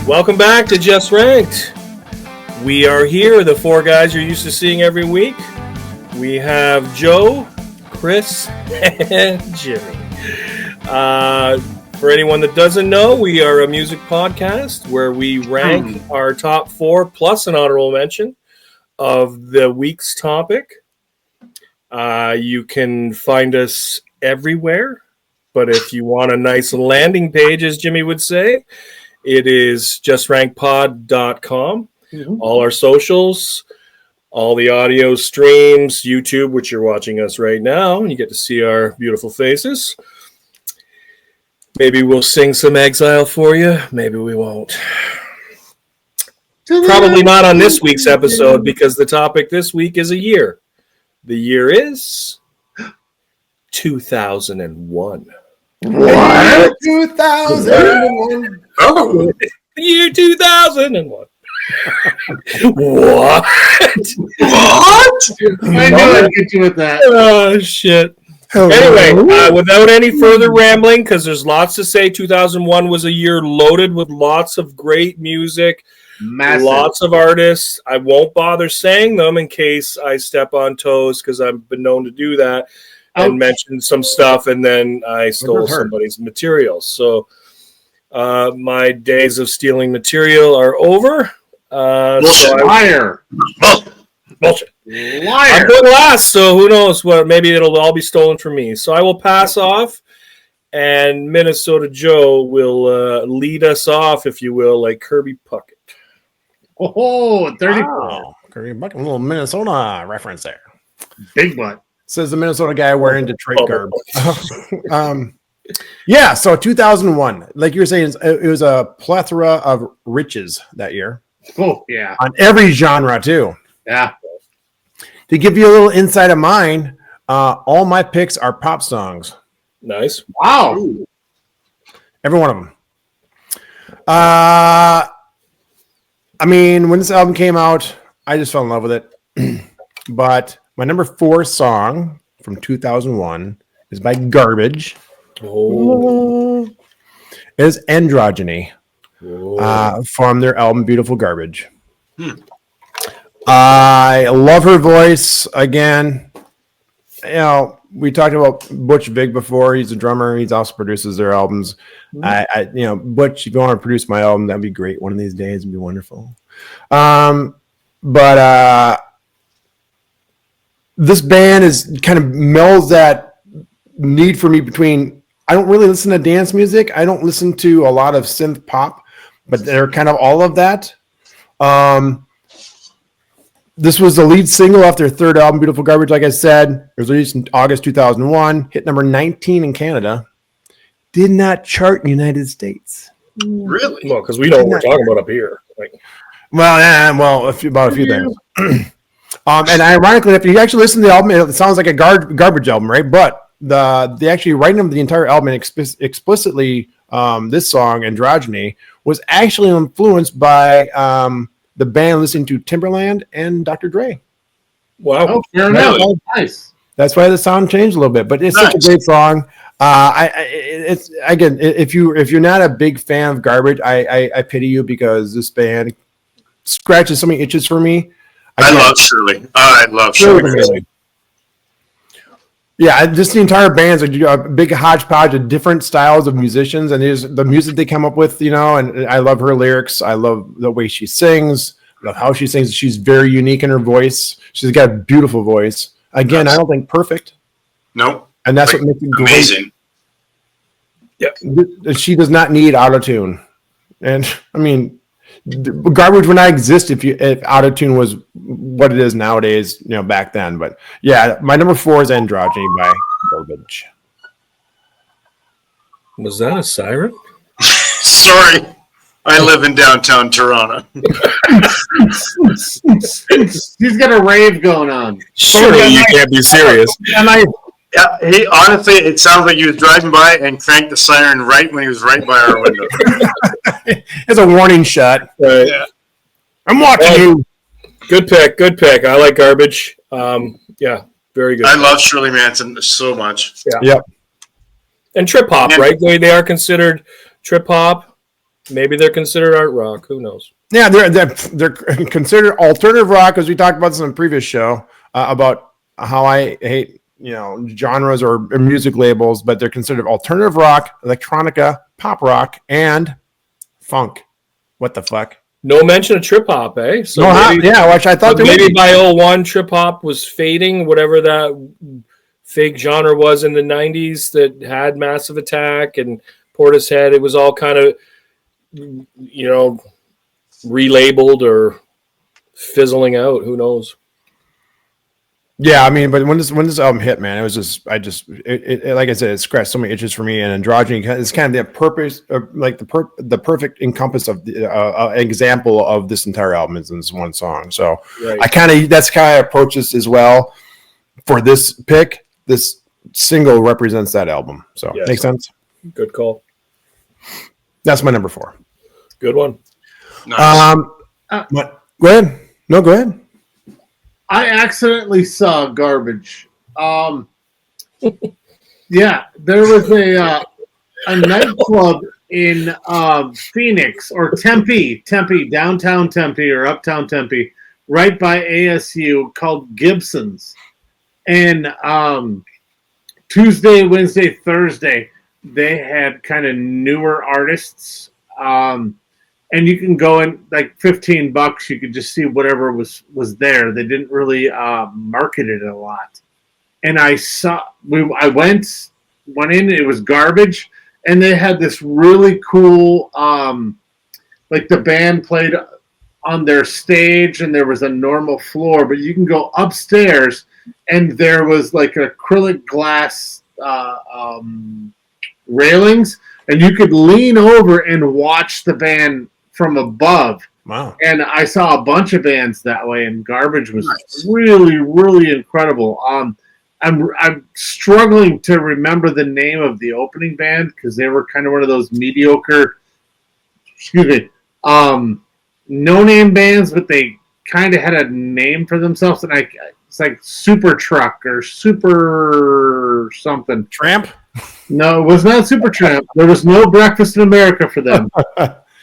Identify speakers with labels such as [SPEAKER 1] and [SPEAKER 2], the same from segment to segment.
[SPEAKER 1] Welcome back to Just Ranked. We are here, the four guys you're used to seeing every week. We have Joe, Chris, and Jimmy. For anyone that doesn't know, we are a music podcast where we rank our top four plus an honorable mention of the week's topic. You can find us everywhere, but if you want a nice landing page, as Jimmy would say, it is justrankpod.com. Mm-hmm. All our socials, all the audio streams, YouTube, which you're watching us right now, and you get to see our beautiful faces. Maybe we'll sing some Exile for you. Maybe we won't. Probably not on this week's episode because the topic this week is a year. The year is 2001.
[SPEAKER 2] What? 2001?
[SPEAKER 1] Oh, year 2001. What?
[SPEAKER 2] What? I knew I'd get you with that.
[SPEAKER 1] Oh, shit. Anyway, without any further rambling, because there's lots to say, 2001 was a year loaded with lots of great music, lots of artists. I won't bother saying them in case I step on toes, because I've been known to do that and mention some stuff, and then I stole somebody's material. So my days of stealing material are over.
[SPEAKER 2] Liar.
[SPEAKER 1] Bullshit. Liar. I'm going last, so who knows what? Maybe it'll all be stolen from me. So I will pass off, and Minnesota Joe will lead us off, if you will, like Kirby Puckett.
[SPEAKER 2] Oh, 34.
[SPEAKER 3] Wow. Kirby Puckett, a little Minnesota reference there.
[SPEAKER 2] Big butt.
[SPEAKER 3] Says the Minnesota guy wearing Detroit garb. Yeah, so 2001, like you were saying, it was a plethora of riches that year.
[SPEAKER 2] Oh, yeah.
[SPEAKER 3] On every genre, too.
[SPEAKER 2] Yeah.
[SPEAKER 3] To give you a little insight of mine, all my picks are pop songs.
[SPEAKER 1] Nice.
[SPEAKER 2] Wow.
[SPEAKER 3] Every one of them. I mean, when this album came out, I just fell in love with it. But my number 4 song from 2001 is by Garbage.
[SPEAKER 1] Oh.
[SPEAKER 3] It is Androgyny from their album Beautiful Garbage. I love her voice. Again, you know, we talked about Butch Vig before. He's a drummer. He also produces their albums. Butch, if you want to produce my album, that'd be great. One of these days would be wonderful. But this band is kind of melds that need for me between. I don't really listen to dance music. I don't listen to a lot of synth pop, but they're kind of all of that. This was the lead single off their third album, Beautiful Garbage, like I said. It was released in August 2001, hit number 19 in Canada. Did not chart in the United States.
[SPEAKER 1] Really? Well, because we know what we're talking about up here.
[SPEAKER 3] About a few things. And ironically, if you actually listen to the album, it sounds like a garbage album, right? But the actually writing of the entire album explicitly, this song, Androgyny, was actually influenced by the band listening to Timbaland and Dr. Dre.
[SPEAKER 1] Wow.
[SPEAKER 2] Oh, fair enough. Oh, nice.
[SPEAKER 3] That's why the sound changed a little bit, but it's such a great song. It's again, if you're not a big fan of Garbage, I pity you because this band scratches so many itches for me.
[SPEAKER 4] I love Shirley. I love Shirley.
[SPEAKER 3] Yeah, just the entire band's a big hodgepodge of different styles of musicians, and there's the music they come up with, you know. And I love her lyrics. I love the way she sings. I love how she sings. She's very unique in her voice. She's got a beautiful voice. Again, I don't think perfect.
[SPEAKER 4] Nope.
[SPEAKER 3] And that's what makes it great.
[SPEAKER 4] Amazing.
[SPEAKER 3] Yeah, she does not need autotune, and I mean, Garbage would not exist if autotune was what it is nowadays, you know, back then. But yeah, my number 4 is Androgyny by Garbage.
[SPEAKER 1] Was that a siren?
[SPEAKER 4] Sorry, I live in downtown Toronto.
[SPEAKER 2] He's got a rave going on.
[SPEAKER 1] Surely you can't be serious.
[SPEAKER 4] He honestly, it sounds like he was driving by and cranked the siren right when he was right by our window.
[SPEAKER 3] It's a warning shot.
[SPEAKER 1] Right.
[SPEAKER 4] Yeah.
[SPEAKER 3] I'm watching you.
[SPEAKER 1] Good pick. I like Garbage. Yeah, very good.
[SPEAKER 4] I love Shirley Manson so much.
[SPEAKER 1] Yeah.
[SPEAKER 3] Yep.
[SPEAKER 1] And trip hop, right? They are considered trip hop. Maybe they're considered art rock. Who knows?
[SPEAKER 3] Yeah, they're considered alternative rock, as we talked about this in a previous show about how I hate genres or music labels, but they're considered alternative rock, electronica, pop rock, and funk. What the fuck?
[SPEAKER 1] No mention of trip hop, eh? So
[SPEAKER 3] which I thought
[SPEAKER 1] maybe by 01 trip hop was fading, whatever that fake genre was in the 90s that had Massive Attack and Portishead. It was all kind of, relabeled or fizzling out. Who knows?
[SPEAKER 3] Yeah, I mean, but when this album hit, man, it was just like I said, it scratched so many itches for me. And Androgyny is kind of the purpose, like the perfect encompass of example of this entire album is in this one song. So right. That's kind of approach this as well for this pick. This single represents that album. So makes sense.
[SPEAKER 1] Good call.
[SPEAKER 3] That's my number 4.
[SPEAKER 1] Good one.
[SPEAKER 4] Nice.
[SPEAKER 3] Go ahead. No, go ahead.
[SPEAKER 2] I accidentally saw Garbage. Yeah, there was a nightclub in Phoenix or Tempe, downtown Tempe or uptown Tempe, right by ASU called Gibson's. And Tuesday, Wednesday, Thursday, they had kind of newer artists. And you can go in like $15. You could just see whatever was there. They didn't really market it a lot. And I went in. It was Garbage, and they had this really cool, like the band played on their stage, and there was a normal floor, but you can go upstairs, and there was like acrylic glass railings, and you could lean over and watch the band from above.
[SPEAKER 3] Wow.
[SPEAKER 2] And I saw a bunch of bands that way, and Garbage was really, really incredible. I'm struggling to remember the name of the opening band because they were kind of one of those mediocre, no-name bands, but they kind of had a name for themselves, and it's like Super Truck or Super something.
[SPEAKER 3] Tramp?
[SPEAKER 2] No, it was not Super Tramp. There was no Breakfast in America for them.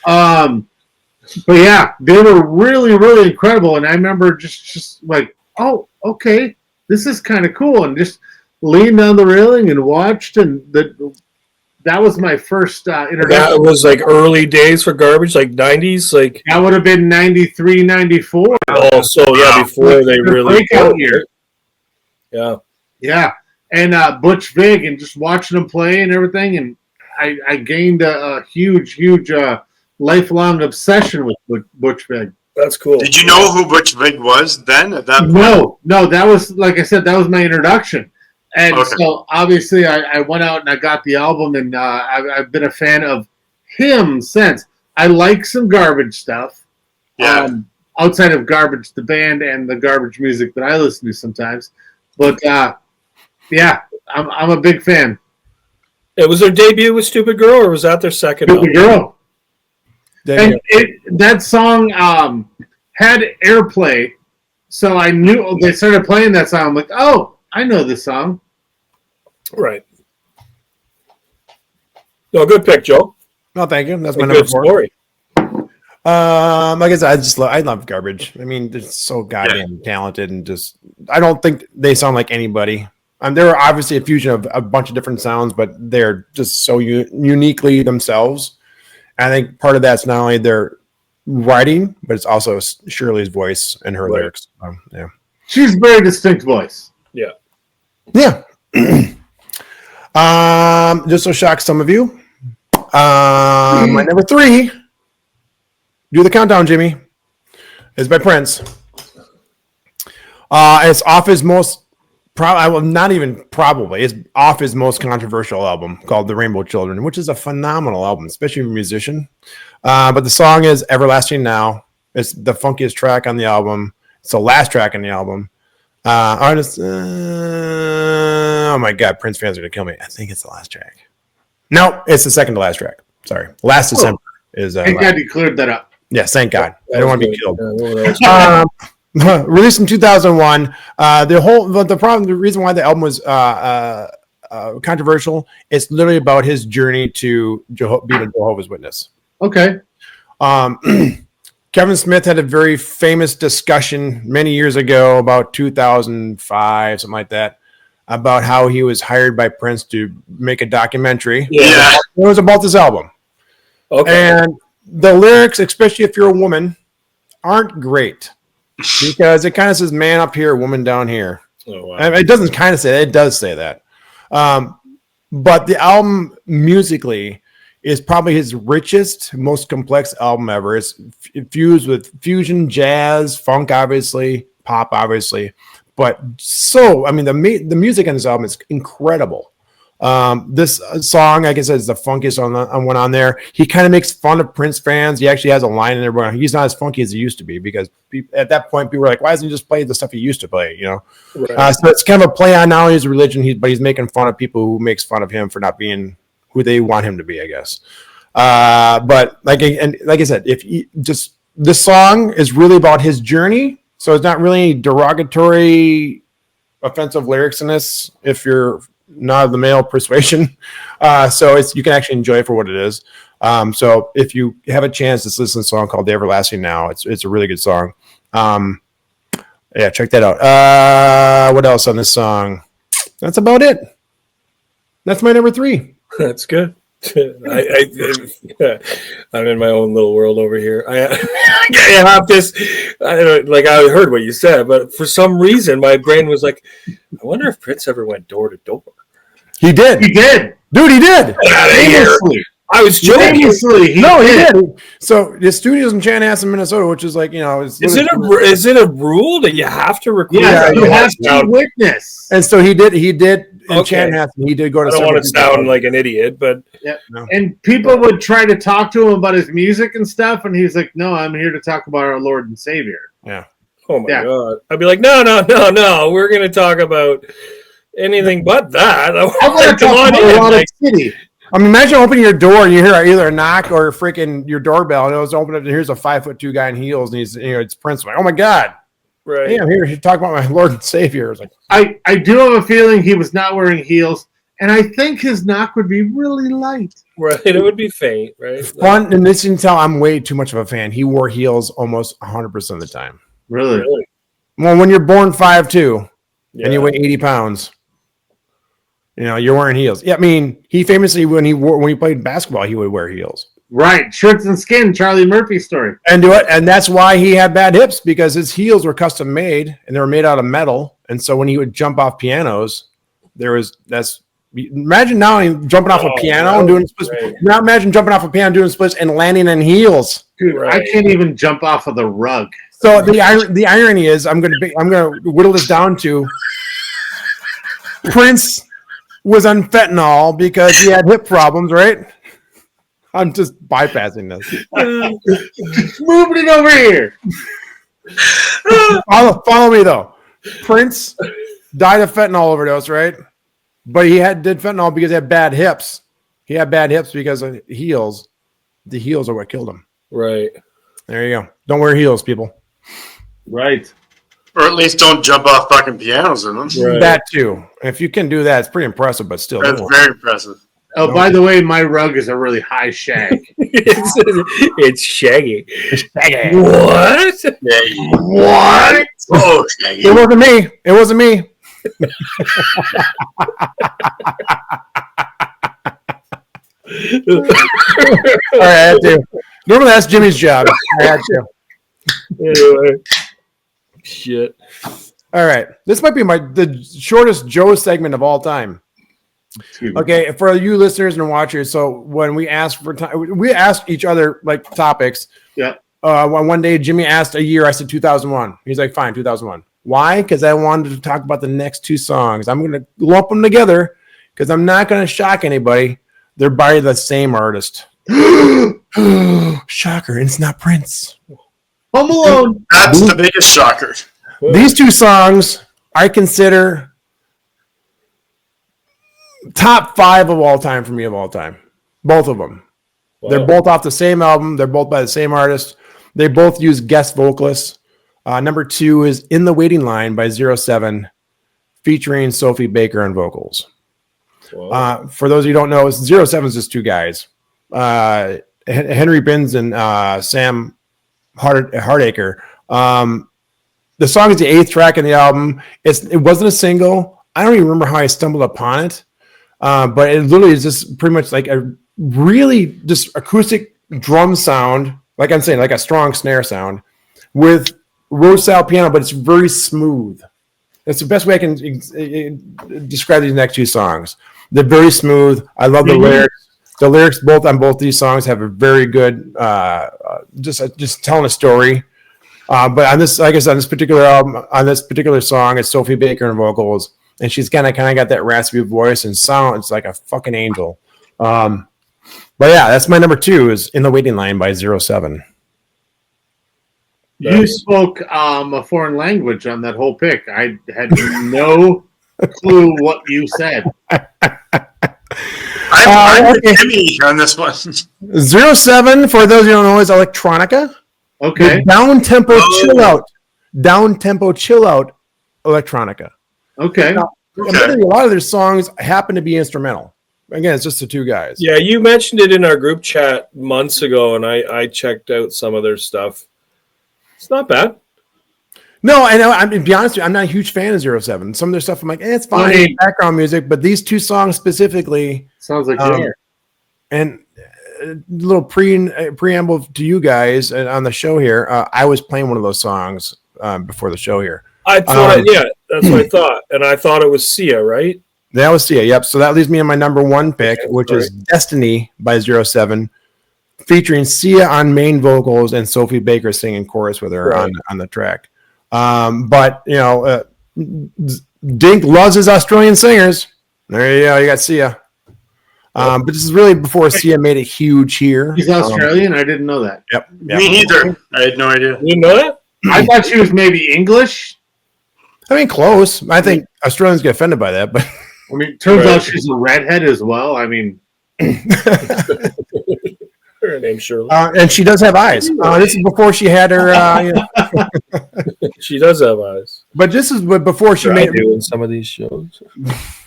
[SPEAKER 2] But yeah, they were really, really incredible. And I remember just like, oh, okay, this is kind of cool. And just leaned on the railing and watched. And that was my first introduction.
[SPEAKER 1] That was like early days for Garbage, like 90s? Like
[SPEAKER 2] that would have been 93, 94.
[SPEAKER 1] Oh, so yeah, before they really
[SPEAKER 2] breakout year.
[SPEAKER 1] Yeah.
[SPEAKER 2] Yeah. And Butch Vig, and just watching them play and everything. And I gained a huge lifelong obsession with Butch Vig.
[SPEAKER 1] That's cool.
[SPEAKER 4] Did you know who Butch Vig was then at that point?
[SPEAKER 2] No, that was, like I said, that was my introduction. And so obviously I went out and I got the album, and I've been a fan of him since. I like some Garbage stuff.
[SPEAKER 4] Yeah.
[SPEAKER 2] Outside of Garbage, the band, and the Garbage music that I listen to sometimes. But yeah, I'm a big fan.
[SPEAKER 1] It was their debut with Stupid Girl, or was that their second
[SPEAKER 2] Stupid Girl.
[SPEAKER 3] And
[SPEAKER 2] that song had airplay, so I knew they started playing that song. I'm like, oh, I know this song.
[SPEAKER 1] Right. No, good pick, Joe.
[SPEAKER 3] No, thank you. That's my number 4.
[SPEAKER 1] Story.
[SPEAKER 3] Like I said, I love Garbage. I mean, they're so goddamn talented, and just I don't think they sound like anybody. They're obviously a fusion of a bunch of different sounds, but they're just so uniquely themselves. I think part of that's not only their writing, but it's also Shirley's voice and her lyrics. Yeah,
[SPEAKER 2] she's a very distinct voice.
[SPEAKER 1] Yeah.
[SPEAKER 3] Just to shock some of you, my number 3. Do the countdown, Jimmy. Is by Prince. It's off his most. It's off his most controversial album called The Rainbow Children, which is a phenomenal album, especially for a musician. But the song is Everlasting Now. It's the funkiest track on the album. It's the last track on the album. Oh my God, Prince fans are going to kill me. I think it's the last track. No, it's the second to last track. Sorry. Last December is.
[SPEAKER 2] Thank God you cleared that up.
[SPEAKER 3] Yes, thank God. I don't want to be killed. Released in 2001. The reason why the album was controversial, it's literally about his journey to being a Jehovah's Witness.
[SPEAKER 2] Okay.
[SPEAKER 3] Kevin Smith had a very famous discussion many years ago, about 2005, something like that, about how he was hired by Prince to make a documentary.
[SPEAKER 4] Yeah.
[SPEAKER 3] It was about this album.
[SPEAKER 1] Okay.
[SPEAKER 3] And the lyrics, especially if you're a woman, aren't great because it kind of says man up here, woman down here.
[SPEAKER 1] Oh, wow.
[SPEAKER 3] And it doesn't kind of say that. It does say that. But the album musically is probably his richest, most complex album ever. It's fused with fusion, jazz, funk, obviously, pop, obviously. But the music on this album is incredible. This song, like I said, is the funkiest one on there. He kind of makes fun of Prince fans. He actually has a line in there where he's not as funky as he used to be because at that point, people were like, why doesn't he just play the stuff he used to play,
[SPEAKER 1] Right.
[SPEAKER 3] So it's kind of a play on not only his religion, but he's making fun of people who makes fun of him for not being who they want him to be, I guess. But like I said, this song is really about his journey. So it's not really derogatory, offensive lyrics in this if you're not of the male persuasion. So you can actually enjoy it for what it is. So if you have a chance, just listen to a song called The Everlasting Now. It's a really good song. Yeah, check that out. What else on this song? That's about it. That's my number 3.
[SPEAKER 1] That's good. I'm in my own little world over here. I have this. I heard what you said, but for some reason, my brain was like, I wonder if Prince ever went door to door.
[SPEAKER 3] He did.
[SPEAKER 2] He did.
[SPEAKER 3] Dude, he did.
[SPEAKER 1] Get out of here.
[SPEAKER 2] Famously.
[SPEAKER 1] I was joking.
[SPEAKER 2] Famously,
[SPEAKER 3] No, he did. So the studio's in Chanhassen, Minnesota, which is like,
[SPEAKER 1] Is it a rule that you have to record?
[SPEAKER 2] Yeah, you have to
[SPEAKER 1] sound,
[SPEAKER 2] witness.
[SPEAKER 3] And so he did in
[SPEAKER 1] Okay.
[SPEAKER 3] Chanhassen. He did go to
[SPEAKER 1] I don't want to sound like an idiot, but
[SPEAKER 2] Yeah.
[SPEAKER 3] No.
[SPEAKER 2] And people would try to talk to him about his music and stuff, and he's like, "No, I'm here to talk about our Lord and Savior."
[SPEAKER 1] oh my
[SPEAKER 2] Yeah.
[SPEAKER 1] god, I'd be like, no, we're going to talk about anything but that.
[SPEAKER 2] I want to talk about a lot of city.
[SPEAKER 3] I mean, imagine opening your door and you hear either a knock or freaking your doorbell, and it was open up, and here's a 5'2" guy in heels, and he's it's Prince. I'm like, oh my god,
[SPEAKER 1] right?
[SPEAKER 3] hey, I'm here to talk about my Lord and Savior. It's like,
[SPEAKER 2] I do have a feeling he was not wearing heels, and I think his knock would be really light.
[SPEAKER 1] Right, it would be faint, right?
[SPEAKER 3] fun, and this you can tell I'm way too much of a fan. He wore heels almost 100% of the time.
[SPEAKER 2] Really?
[SPEAKER 3] Well, when you're born 5'2"
[SPEAKER 1] Yeah.
[SPEAKER 3] and you weigh 80 pounds, you're wearing heels. Yeah, I mean, he famously when he played basketball, he would wear heels.
[SPEAKER 2] Right. Shirts and Skin, Charlie Murphy story.
[SPEAKER 3] And do it, and that's why he had bad hips because his heels were custom made and they were made out of metal. And so when he would jump off pianos, imagine now him jumping off a piano and doing splits.
[SPEAKER 1] right.
[SPEAKER 3] Now imagine jumping off a piano doing splits and landing in heels.
[SPEAKER 2] Dude,
[SPEAKER 1] Right.
[SPEAKER 2] I can't even jump off of the rug.
[SPEAKER 3] So the irony is, I'm gonna whittle this down to Prince was on fentanyl because he had hip problems, right? I'm just bypassing this.
[SPEAKER 2] Moving it over here.
[SPEAKER 3] Follow me though. Prince died of fentanyl overdose, right? But he did fentanyl because he had bad hips. He had bad hips because of heels. The heels are what killed him.
[SPEAKER 1] Right.
[SPEAKER 3] There you go. Don't wear heels, people.
[SPEAKER 2] Right.
[SPEAKER 4] Or at least don't jump off fucking pianos in them.
[SPEAKER 1] Right.
[SPEAKER 3] That too. If you can do that, it's pretty impressive. But still,
[SPEAKER 4] That's very impressive.
[SPEAKER 2] Oh, by the way, my rug is a really high shag.
[SPEAKER 1] it's shaggy.
[SPEAKER 3] Shaggy.
[SPEAKER 1] What?
[SPEAKER 4] Yeah.
[SPEAKER 2] What?
[SPEAKER 4] Oh, Shaggy.
[SPEAKER 3] It wasn't me. It wasn't me. All right, I had to. Normally that's Jimmy's job. I had to.
[SPEAKER 1] Anyway. Shit.
[SPEAKER 3] All right. This might be the shortest Joe segment of all time. Okay, for you listeners and watchers, so when we asked for time, we asked each other like topics.
[SPEAKER 2] Yeah.
[SPEAKER 3] One day Jimmy asked a year. I said 2001. He's like, fine, 2001. Why? Because I wanted to talk about the next two songs. I'm going to lump them together because I'm not going to shock anybody. They're by the same artist. Shocker! And it's not Prince.
[SPEAKER 2] Home Alone.
[SPEAKER 4] That's the biggest shocker.
[SPEAKER 3] These two songs I consider top 5 of all time for me of all time. Both of them.
[SPEAKER 1] Wow.
[SPEAKER 3] They're both off the same album. They're both by the same artist. They both use guest vocalists. Number 2 is In the Waiting Line by 07, featuring Sophie Baker on vocals. For those of you who don't know, 07 is just two guys. Henry Binns and Sam Hardacre. The song is the 8th track in the album. It wasn't a single. I don't even remember how I stumbled upon it, but it literally is just pretty much like a really just acoustic drum sound, like I'm saying, like a strong snare sound with Rose style piano, but it's very smooth. That's the best way I can describe these next two songs. They're very smooth. I love the lyrics. The lyrics both on both these songs have a very good, just telling a story. But on this, I guess on this particular album, on this particular song, it's Sophie Baker and vocals, and she's kind of got that raspy voice and sounds like a fucking angel. But yeah, that's my number 2 is In the Waiting Line by 07.
[SPEAKER 2] You spoke a foreign language on that whole pick. I had no clue what you said.
[SPEAKER 4] I'm Jimmy on this one.
[SPEAKER 3] 07, for those who don't know, is electronica.
[SPEAKER 2] Okay.
[SPEAKER 3] Down-tempo chill out electronica.
[SPEAKER 2] Okay.
[SPEAKER 3] Now, a lot of their songs happen to be instrumental. Again, it's just the two guys.
[SPEAKER 1] Yeah, you mentioned it in our group chat months ago, and I checked out some of their stuff. It's not bad.
[SPEAKER 3] No, I know. I'm to be honest with you, I'm not a huge fan of 07. Some of their stuff, I'm like, it's fine, background music, but these two songs specifically
[SPEAKER 2] sounds like you are.
[SPEAKER 3] And a little preamble to you guys on the show here. I was playing one of those songs before the show here.
[SPEAKER 1] I thought, that's what I thought, and I thought it was Sia, right?
[SPEAKER 3] That was Sia. Yep. So that leaves me in my number 1 pick, which is Destiny by 07. Featuring Sia on main vocals and Sophie Baker singing chorus with her on the track. But you know, Dink loves his Australian singers. There you go, you got Sia. But this is really before Sia made it huge here.
[SPEAKER 2] He's Australian. I didn't know that.
[SPEAKER 3] Yep.
[SPEAKER 4] Me neither. I had no idea.
[SPEAKER 1] You know that?
[SPEAKER 2] I thought she was maybe English.
[SPEAKER 3] I mean, close. I think Australians get offended by that, but
[SPEAKER 2] I mean, turns out she's a redhead as well. I mean,
[SPEAKER 1] her name's Shirley.
[SPEAKER 3] And she does have eyes. This is before she had her.
[SPEAKER 1] She does have eyes.
[SPEAKER 3] But this is before she made
[SPEAKER 1] doing some of these shows.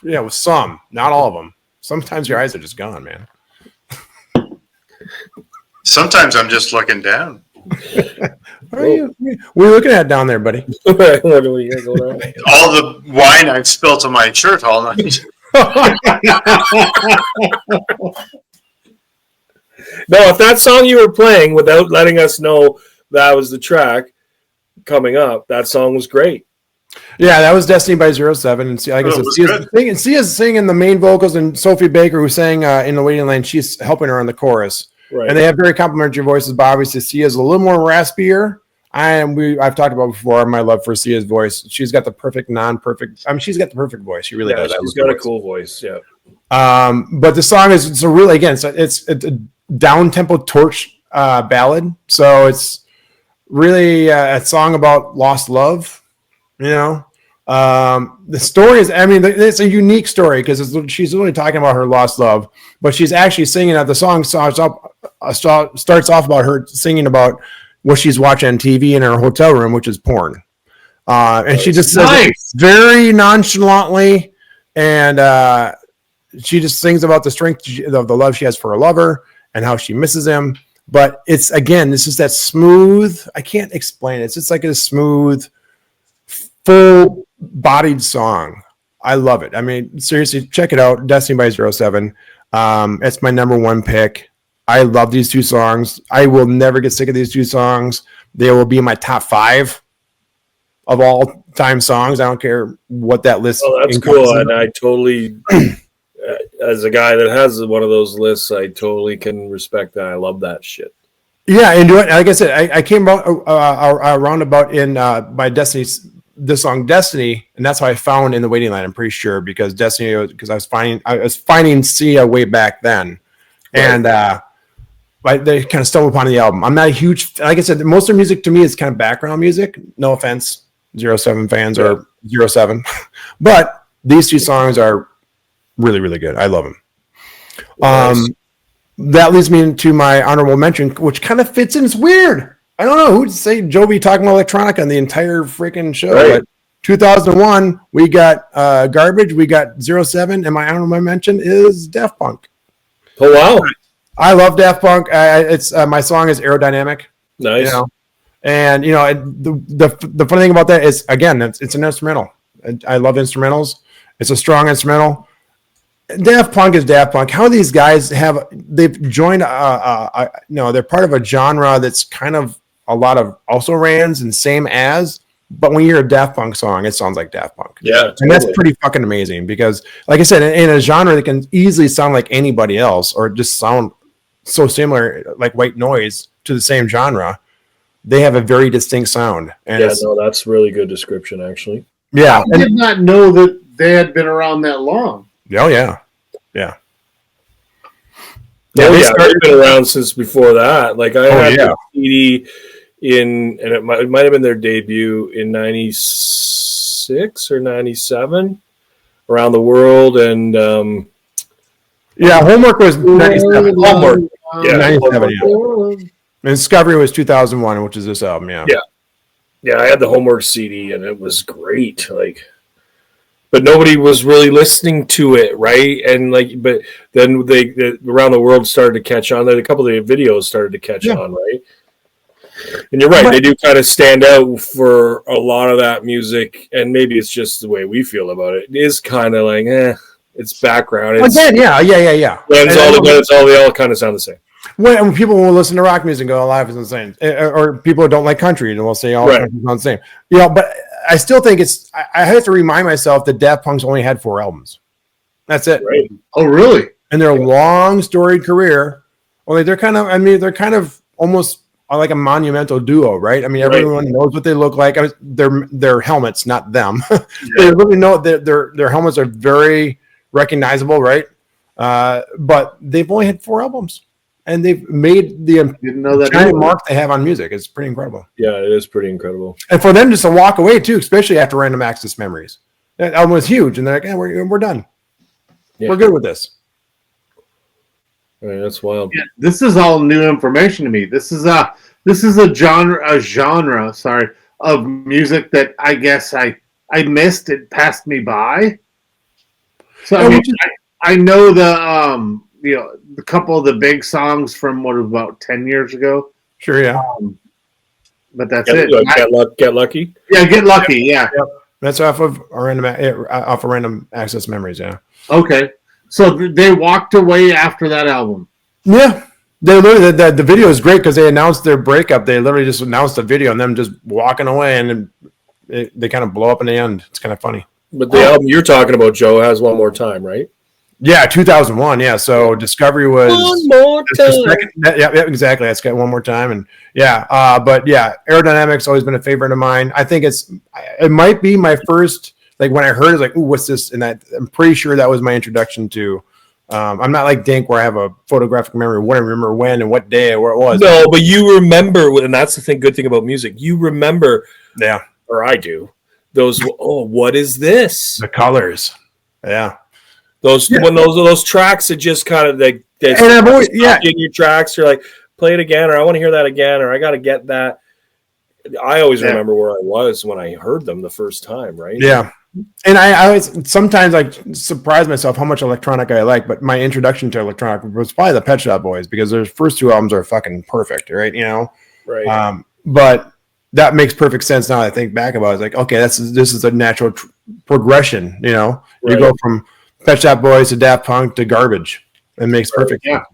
[SPEAKER 3] Yeah, with some, not all of them. Sometimes your eyes are just gone, man.
[SPEAKER 4] Sometimes I'm just looking down.
[SPEAKER 3] What are you looking at down there, buddy?
[SPEAKER 1] What do we go down?
[SPEAKER 4] All the wine I've spilt on my shirt all night.
[SPEAKER 1] No, if that song you were playing without letting us know that was the track coming up, that song was great.
[SPEAKER 3] Yeah, that was Destiny by 07. And like I said, Sia's singing the main vocals, and Sophie Baker, who sang In the Waiting Line, she's helping her on the chorus.
[SPEAKER 1] Right.
[SPEAKER 3] And they have very complimentary voices, but obviously Sia's a little more raspier. I've talked about before my love for Sia's voice. She's got the perfect, non-perfect. I mean, she's got the perfect voice. She really does.
[SPEAKER 1] She's got a cool voice. Yeah.
[SPEAKER 3] But the song is really, again, it's a down-tempo torch ballad. So it's really a song about lost love. You know, the story is, I mean, it's a unique story because she's really talking about her lost love, but she's actually singing that the song starts off about her singing about what she's watching on TV in her hotel room, which is porn. And she just says it very nonchalantly, and she just sings about the strength of the love she has for her lover and how she misses him. But it's, again, this is that smooth, I can't explain it. It's just like a smooth, full-bodied song. I love it. I mean, seriously, check it out. Destiny by 07. It's my number 1 pick. I love these two songs. I will never get sick of these two songs. They will be in my top 5 of all time songs. I don't care what that list.
[SPEAKER 1] Oh, that's cool. And I totally, as a guy that has one of those lists, I totally can respect that. I love that shit.
[SPEAKER 3] Yeah, and like I said, I came around about in by Destiny's. The song Destiny, and that's how I found In the Waiting Line, I'm pretty sure, because Destiny, because I was finding Sia way back then. Right. And they kind of stumbled upon the album. I'm not a huge, like I said, most of their music to me is kind of background music. No offense, 07 fans or 07. But these two songs are really, really good. I love them. Nice. That leads me into my honorable mention, which kind of fits in. It's weird. I don't know who'd say Jovi talking about electronica on the entire freaking show.
[SPEAKER 1] Right.
[SPEAKER 3] But 2001, we got Garbage, we got 07, and my honorable mention is Daft Punk.
[SPEAKER 1] Oh, wow.
[SPEAKER 3] I love Daft Punk. It's my song is Aerodynamic.
[SPEAKER 1] Nice.
[SPEAKER 3] You know? And the funny thing about that is, again, it's an instrumental. I love instrumentals. It's a strong instrumental. Daft Punk is Daft Punk. How these guys they've joined they're part of a genre that's kind of a lot of also rans and same as, but when you hear a Daft Punk song, it sounds like Daft Punk.
[SPEAKER 1] Yeah, totally.
[SPEAKER 3] And that's pretty fucking amazing because, like I said, in a genre that can easily sound like anybody else or just sound so similar, like white noise, to the same genre, they have a very distinct sound. And
[SPEAKER 1] that's really good description, actually.
[SPEAKER 3] Yeah.
[SPEAKER 2] I did not know that they had been around that long.
[SPEAKER 3] Oh, yeah. Yeah.
[SPEAKER 1] They've been around since before that. Like I had the CD and it might have been their debut in 96 or 97 around the world. And
[SPEAKER 3] Homework was 97.
[SPEAKER 1] Homework. Yeah,
[SPEAKER 3] 97. And Discovery was 2001, which is this album. Yeah.
[SPEAKER 1] Yeah, I had the Homework CD and it was great. But nobody was really listening to it, right? And but then they around the world started to catch on. Then a couple of the videos started to catch on, right? And you're right; they do kind of stand out for a lot of that music. And maybe it's just the way we feel about it. It is kind of like, it's background. It's,
[SPEAKER 3] yeah.
[SPEAKER 1] They all kind of sound the same.
[SPEAKER 3] When people will listen to rock music and go, "Oh, life is insane," or people who don't like country and will say, "Oh, country's not the same." But I still think I have to remind myself that Daft Punk's only had 4 albums. That's it.
[SPEAKER 1] Right.
[SPEAKER 2] Oh, really?
[SPEAKER 3] And their long storied career, only they're kind of almost like a monumental duo, right? I mean, everyone knows what they look like. Their helmets, not them. They really know their helmets are very recognizable, right? But they've only had 4 albums. And they've made the giant mark they have on music. It's pretty incredible.
[SPEAKER 1] Yeah, it is pretty incredible.
[SPEAKER 3] And for them just to walk away, too, especially after Random Access Memories. That album was huge. And they're like, we're done. Yeah. We're good with this.
[SPEAKER 1] Right, that's wild.
[SPEAKER 2] Yeah, this is all new information to me. This is a genre of music that I guess I missed. It passed me by. So I know the a couple of the big songs from about 10 years ago.
[SPEAKER 3] Sure, yeah.
[SPEAKER 2] But that's it.
[SPEAKER 1] Get Lucky.
[SPEAKER 2] Yeah, Get Lucky. Yeah,
[SPEAKER 3] yep. That's off of Random Access Memories. Yeah.
[SPEAKER 2] Okay, so they walked away after that album.
[SPEAKER 3] Yeah, they literally the video is great because they announced their breakup. They literally just announced the video and them just walking away, and then they kind of blow up in the end. It's kind of funny.
[SPEAKER 1] But the album you're talking about, Joe, has One More Time, right?
[SPEAKER 3] Yeah, 2001. Yeah, so Discovery was
[SPEAKER 1] One More Time.
[SPEAKER 3] Yeah, exactly. That's got One More Time, and but yeah, Aerodynamic's always been a favorite of mine. I think it might be my first. Like when I heard it, was like, ooh, what's this? And I'm pretty sure that was my introduction to. I'm not like Dink where I have a photographic memory. What I remember when and what day where it was.
[SPEAKER 1] No, but you remember, and that's the good thing about music. You remember, or I do. Those. Oh, what is this?
[SPEAKER 3] The colors. Yeah.
[SPEAKER 1] When those tracks that just kind of in your tracks, you're like, play it again, or I want to hear that again, or I got to get that. I always remember where I was when I heard them the first time, right?
[SPEAKER 3] Yeah, and I always sometimes surprise myself how much electronic I like, but my introduction to electronic was probably the Pet Shop Boys because their first 2 albums are fucking perfect, right?
[SPEAKER 1] Right.
[SPEAKER 3] But that makes perfect sense now. I think back about it. It's like, okay, this is a natural progression. You go from Pet Shop Boys to Daft Punk to Garbage. It makes perfect sense.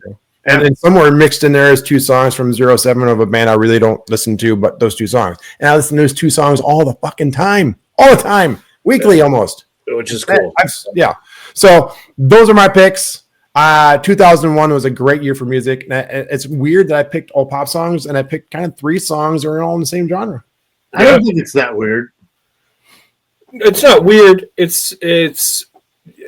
[SPEAKER 3] And then somewhere mixed in there is 2 songs from 07 of a band I really don't listen to, but those 2 songs. And I listen to those 2 songs all the fucking time. All the time. Weekly almost.
[SPEAKER 1] Which is cool.
[SPEAKER 3] Yeah. So those are my picks. 2001 was a great year for music. And it's weird that I picked all pop songs and I picked kind of 3 songs that are all in the same genre.
[SPEAKER 2] I don't think it's that weird.
[SPEAKER 1] It's not weird. It's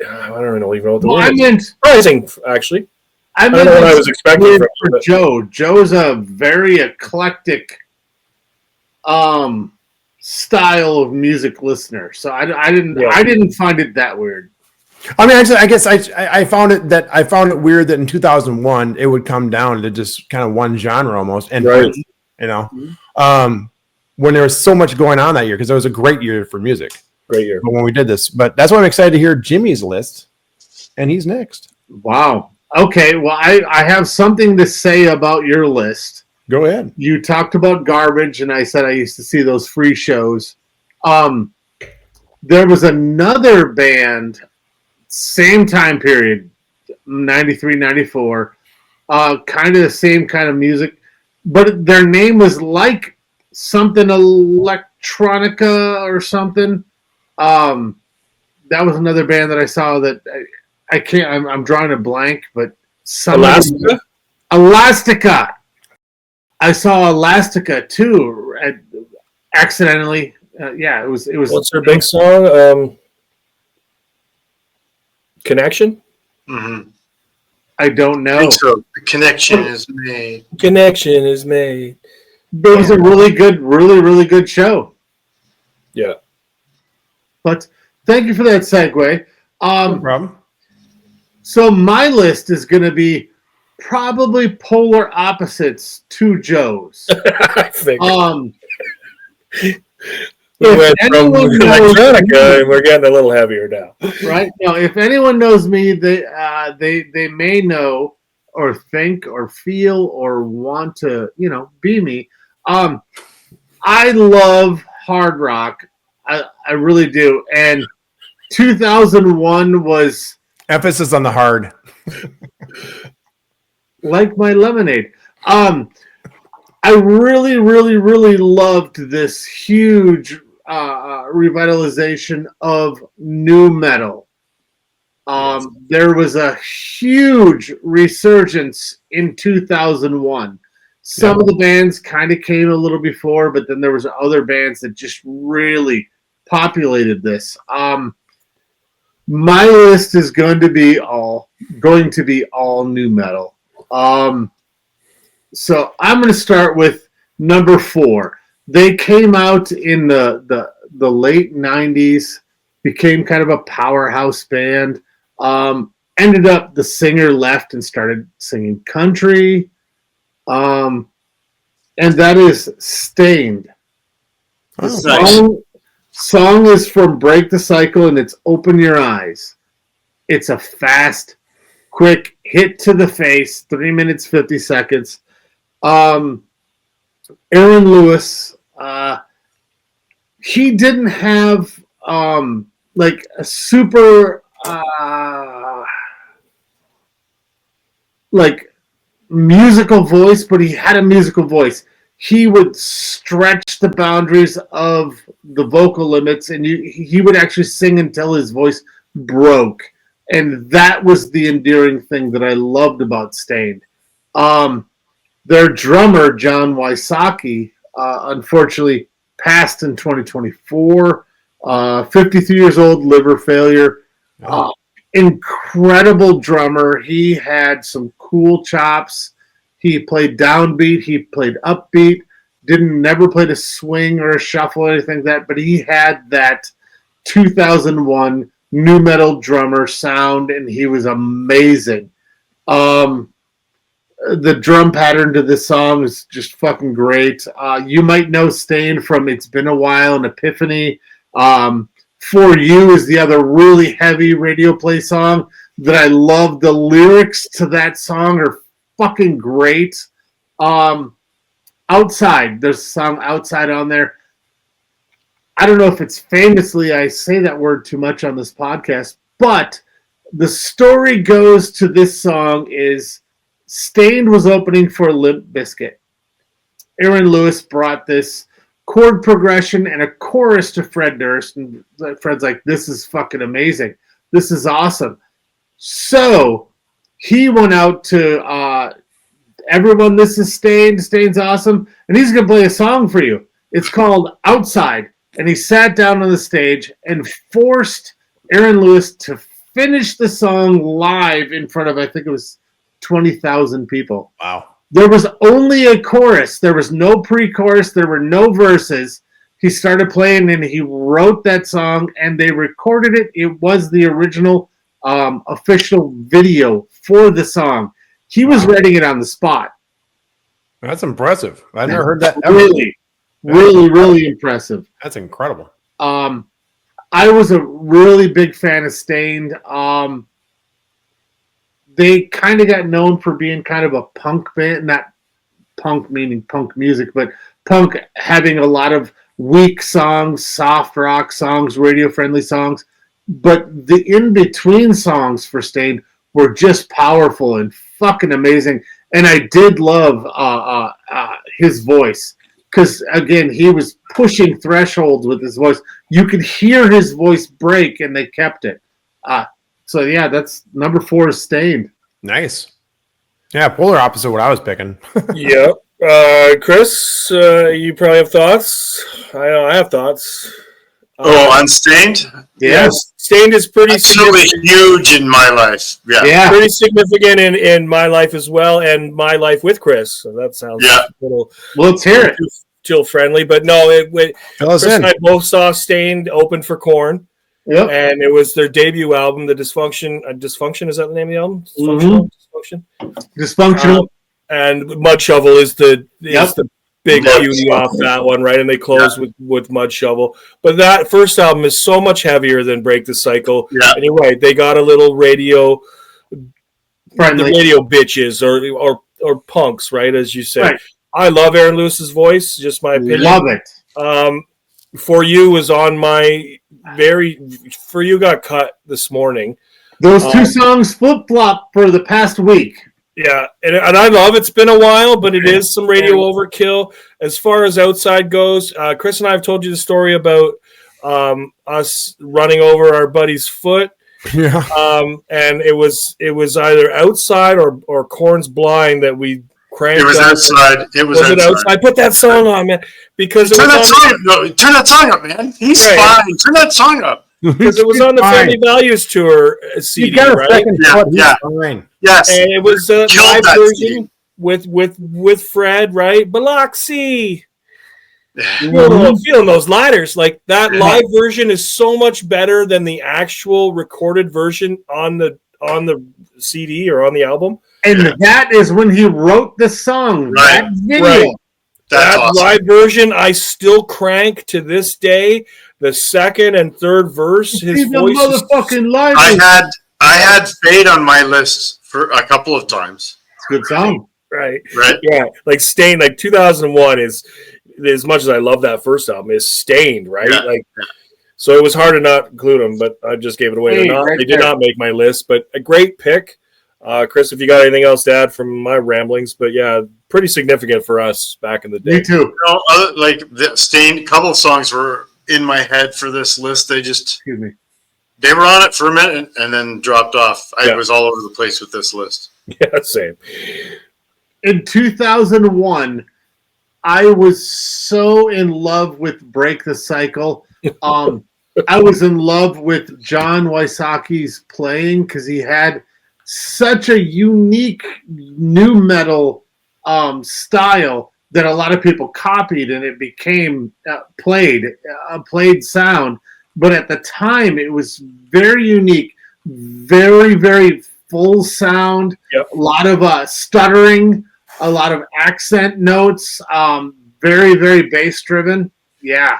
[SPEAKER 1] I don't even know what the word is.
[SPEAKER 2] I meant
[SPEAKER 1] surprising, actually.
[SPEAKER 2] I
[SPEAKER 1] don't know what I was expecting
[SPEAKER 2] from Joe. Joe's a very eclectic style of music listener, so I didn't find it that weird.
[SPEAKER 3] I mean, I guess I found it weird that in 2001 it would come down to just kind of one genre almost, and when there was so much going on that year because it was a great year for music.
[SPEAKER 1] Great year
[SPEAKER 3] when we did this, but that's why I'm excited to hear Jimmy's list, and he's next.
[SPEAKER 2] Wow. Okay, well, I have something to say about your list.
[SPEAKER 3] Go ahead.
[SPEAKER 2] You talked about Garbage, and I said I used to see those free shows. There was another band, same time period, 93, 94, kind of the same kind of music, but their name was like something electronica or something. That was another band that I saw that I can't. I'm drawing a blank, but
[SPEAKER 1] Elastica?
[SPEAKER 2] Elastica. I saw Elastica too, accidentally. Yeah, it was.
[SPEAKER 1] What's their big song? Connection?
[SPEAKER 4] Mm-hmm.
[SPEAKER 2] I don't
[SPEAKER 4] I
[SPEAKER 2] know.
[SPEAKER 4] think so. The connection is made.
[SPEAKER 1] Connection is made.
[SPEAKER 2] But it was a really good, really good show.
[SPEAKER 1] Yeah.
[SPEAKER 2] But thank you for that segue.
[SPEAKER 3] No problem.
[SPEAKER 2] So my list is going to be probably polar opposites to Joe's.
[SPEAKER 1] I figured.
[SPEAKER 2] If
[SPEAKER 1] We went from
[SPEAKER 2] anyone knows
[SPEAKER 1] electronica, and we're getting a little heavier now.
[SPEAKER 2] right now, if anyone knows me, they may know or think or feel or want to be me. I love hard rock. I really do. And 2001 was
[SPEAKER 3] Emphasis on the hard.
[SPEAKER 2] like my lemonade. I really loved this huge revitalization of nu metal. There was a huge resurgence in 2001. Some of the bands kind of came a little before, but then there was other bands that just really populated this. My list is going to be all nu metal. So I'm going to start with number 4. They came out in the late 90s, became kind of a powerhouse band. Ended up the singer left and started singing country. And that is Stained. The song is from Break the Cycle, and it's Open Your Eyes. It's a fast, quick hit to the face, 3 minutes, 50 seconds. Aaron Lewis, he didn't have like a super like musical voice, but he had a musical voice. He would stretch the boundaries of the vocal limits, and he would actually sing until his voice broke. And that was the endearing thing that I loved about Stained. Their drummer, John Wysocki, unfortunately passed in 2024. 53 years old, liver failure. Incredible drummer. He had some cool chops. He played downbeat. He played upbeat. Never played a swing or a shuffle or anything like that, but he had that 2001 nu metal drummer sound, and he was amazing. The drum pattern to this song is just fucking great. You might know Stained from It's Been a While and Epiphany. For You is the other really heavy radio play song that I love. The lyrics to that song are fucking great. Outside, there's a song Outside on there. I don't know if it's famously, I say that word too much on this podcast, but the story goes to this song is Stained was opening for Limp Bizkit. Aaron Lewis brought this chord progression and a chorus to Fred Durst, and Fred's like, this is fucking amazing. This is awesome. So he went out to everyone, this is Stained. Stained's awesome. And he's going to play a song for you. It's called Outside. And he sat down on the stage and forced Aaron Lewis to finish the song live in front of, I think it was 20,000 people.
[SPEAKER 3] Wow.
[SPEAKER 2] There was only a chorus. There was no pre-chorus. There were no verses. He started playing and he wrote that song and they recorded it. It was the original official video for the song. He was writing it on the spot.
[SPEAKER 3] That's impressive. I never heard that ever.
[SPEAKER 2] Really impressive.
[SPEAKER 3] That's incredible.
[SPEAKER 2] I was a really big fan of Stained. they kind of got known for being kind of a punk band, not punk meaning punk music, but punk having a lot of weak songs, soft rock songs, radio-friendly songs. But the in-between songs for Staind were just powerful and fucking amazing. And I did love his voice. Because, again, he was pushing thresholds with his voice. You could hear his voice break, and they kept it. So, yeah, that's number 4 is Staind.
[SPEAKER 3] Nice. Yeah, polar opposite of what I was picking.
[SPEAKER 1] Yep. Chris, you probably have thoughts. I know I have thoughts.
[SPEAKER 4] on Stained?
[SPEAKER 1] Yes, Stained is pretty
[SPEAKER 4] Absolutely
[SPEAKER 1] significant.
[SPEAKER 4] huge in my life. Yeah.
[SPEAKER 1] Pretty significant in my life as well, and my life with Chris. So that sounds a little
[SPEAKER 2] Well, let's hear it.
[SPEAKER 1] Too friendly, but no.
[SPEAKER 3] Fill us
[SPEAKER 1] Chris
[SPEAKER 3] in.
[SPEAKER 1] and I both saw Stained open for Korn,
[SPEAKER 2] Yep.
[SPEAKER 1] and it was their debut album, The Dysfunction. Dysfunction, is that the name of the album? Dysfunction.
[SPEAKER 2] Dysfunctional.
[SPEAKER 1] And Mud Shovel is the big
[SPEAKER 4] Mud
[SPEAKER 1] beauty
[SPEAKER 4] Shovel.
[SPEAKER 1] off that one, right? And they close with Mud Shovel. But that first album is so much heavier than Break the Cycle.
[SPEAKER 4] Yeah.
[SPEAKER 1] And you're right, they got a little radio,
[SPEAKER 2] Friendly.
[SPEAKER 1] the radio bitches or punks, right? As you say.
[SPEAKER 2] Right.
[SPEAKER 1] I love Aaron Lewis's voice, just my opinion.
[SPEAKER 2] Love it.
[SPEAKER 1] For You was on my For You got cut this morning.
[SPEAKER 2] Those two songs flip-flop for the past week.
[SPEAKER 1] Yeah, and I love It's Been a While, but it is some radio overkill. As far as Outside goes, Chris and I have told you the story about us running over our buddy's foot.
[SPEAKER 3] Yeah.
[SPEAKER 1] And it was either Outside or Korn's Blind that we cranked.
[SPEAKER 4] It was
[SPEAKER 1] up.
[SPEAKER 4] outside. It was outside.
[SPEAKER 1] Put that song on, man, because it
[SPEAKER 4] Turn
[SPEAKER 1] was
[SPEAKER 4] that
[SPEAKER 1] on
[SPEAKER 4] song up. No, turn that song up, man. He's
[SPEAKER 1] Right.
[SPEAKER 4] fine. Turn that song up.
[SPEAKER 1] because it was on the Family Values Tour CD,
[SPEAKER 3] You got a
[SPEAKER 1] right?
[SPEAKER 3] second
[SPEAKER 4] Yeah,
[SPEAKER 3] foot. He's
[SPEAKER 4] yeah.
[SPEAKER 3] fine.
[SPEAKER 4] Yes.
[SPEAKER 1] And it was a
[SPEAKER 4] Killed
[SPEAKER 1] live
[SPEAKER 4] that
[SPEAKER 1] version with Fred, right? Biloxi.
[SPEAKER 3] Mm-hmm.
[SPEAKER 1] Feeling those lighters. Like that live version is so much better than the actual recorded version on the CD or on the album.
[SPEAKER 2] And that is when he wrote the song.
[SPEAKER 4] Right.
[SPEAKER 2] That video.
[SPEAKER 1] Right.
[SPEAKER 4] That's
[SPEAKER 1] That
[SPEAKER 4] awesome.
[SPEAKER 1] live version I still crank to this day. The second and third verse, his
[SPEAKER 2] See the
[SPEAKER 1] voice is
[SPEAKER 2] motherfucking live.
[SPEAKER 4] I had Fade on my list for a couple of times.
[SPEAKER 2] It's a good song.
[SPEAKER 1] right.
[SPEAKER 4] Right.
[SPEAKER 1] Yeah, like Stained, like 2001 is as much as I love that first album, is Stained, right?
[SPEAKER 4] Yeah,
[SPEAKER 1] Like, so it was hard to not include them, but I just gave it away.
[SPEAKER 2] Hey, right
[SPEAKER 1] They did
[SPEAKER 2] there.
[SPEAKER 1] not make my list, but a great pick. Chris, if you got anything else to add from my ramblings, but yeah, pretty significant for us back in the day.
[SPEAKER 2] Me too.
[SPEAKER 4] Like the Stained, couple of songs were in my head for this list.
[SPEAKER 2] Excuse me.
[SPEAKER 4] They were on it for a minute and then dropped off. I
[SPEAKER 1] Yeah.
[SPEAKER 4] was all over the place with this list.
[SPEAKER 1] Yeah, same.
[SPEAKER 2] In 2001, I was so in love with Break the Cycle. I was in love with John Wysocki's playing because he had such a unique new metal style that a lot of people copied, and it became played sound. But at the time, it was very unique, very, very full sound,
[SPEAKER 1] Yep.
[SPEAKER 2] a lot of stuttering, a lot of accent notes, very, very bass driven. Yeah.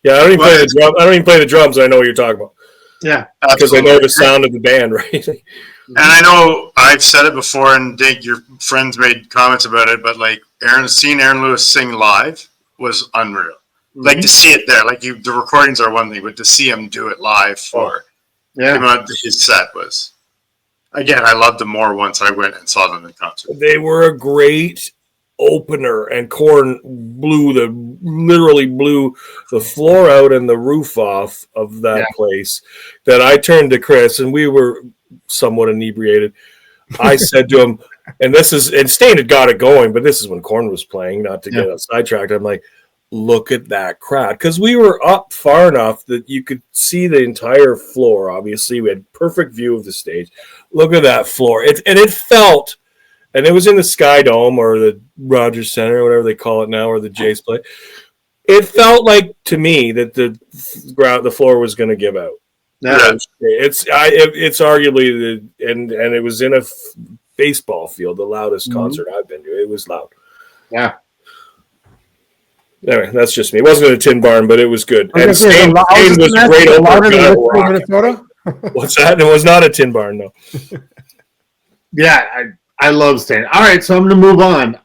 [SPEAKER 1] Yeah, I don't even play the drum. I don't even play the drums. I know what you're talking about
[SPEAKER 2] Yeah.
[SPEAKER 1] because I know
[SPEAKER 4] Absolutely.
[SPEAKER 1] the sound of the band, right?
[SPEAKER 4] And I know I've said it before, and Dink, your friends made comments about it, but like seeing Aaron Lewis sing live was unreal. Like to see it there, like the recordings are one thing, but to see him do it live for
[SPEAKER 2] Yeah.
[SPEAKER 4] his set was. Again, I loved them more once I went and saw them in concert.
[SPEAKER 1] They were a great opener, and Korn literally blew the floor out and the roof off of that place. That I turned to Chris, and we were somewhat inebriated. I said to him, and Stained had got it going, but this is when Korn was playing, not to get us sidetracked. I'm like, look at that crowd, because we were up far enough that you could see the entire floor. Obviously, we had perfect view of the stage. Look at that floor. It felt, and it was in the Sky Dome or the Rogers Center, or whatever they call it now, or the Jays play. It felt like to me that the floor was going to give out.
[SPEAKER 2] Yeah.
[SPEAKER 1] It's arguably and it was in a baseball field, the loudest concert I've been to. It was loud.
[SPEAKER 2] Yeah.
[SPEAKER 1] Anyway, that's just me. It wasn't a tin barn, but it was good.
[SPEAKER 3] I
[SPEAKER 1] And
[SPEAKER 3] was gonna say,
[SPEAKER 1] Stained
[SPEAKER 3] I was
[SPEAKER 1] was
[SPEAKER 3] just
[SPEAKER 1] great
[SPEAKER 3] asking,
[SPEAKER 1] over
[SPEAKER 3] louder than
[SPEAKER 1] God
[SPEAKER 3] Litchfield,
[SPEAKER 1] Rock.
[SPEAKER 3] Minnesota?
[SPEAKER 1] What's that? It was not a tin barn, no.
[SPEAKER 2] Yeah, I love Stain. All right, so I'm gonna move on.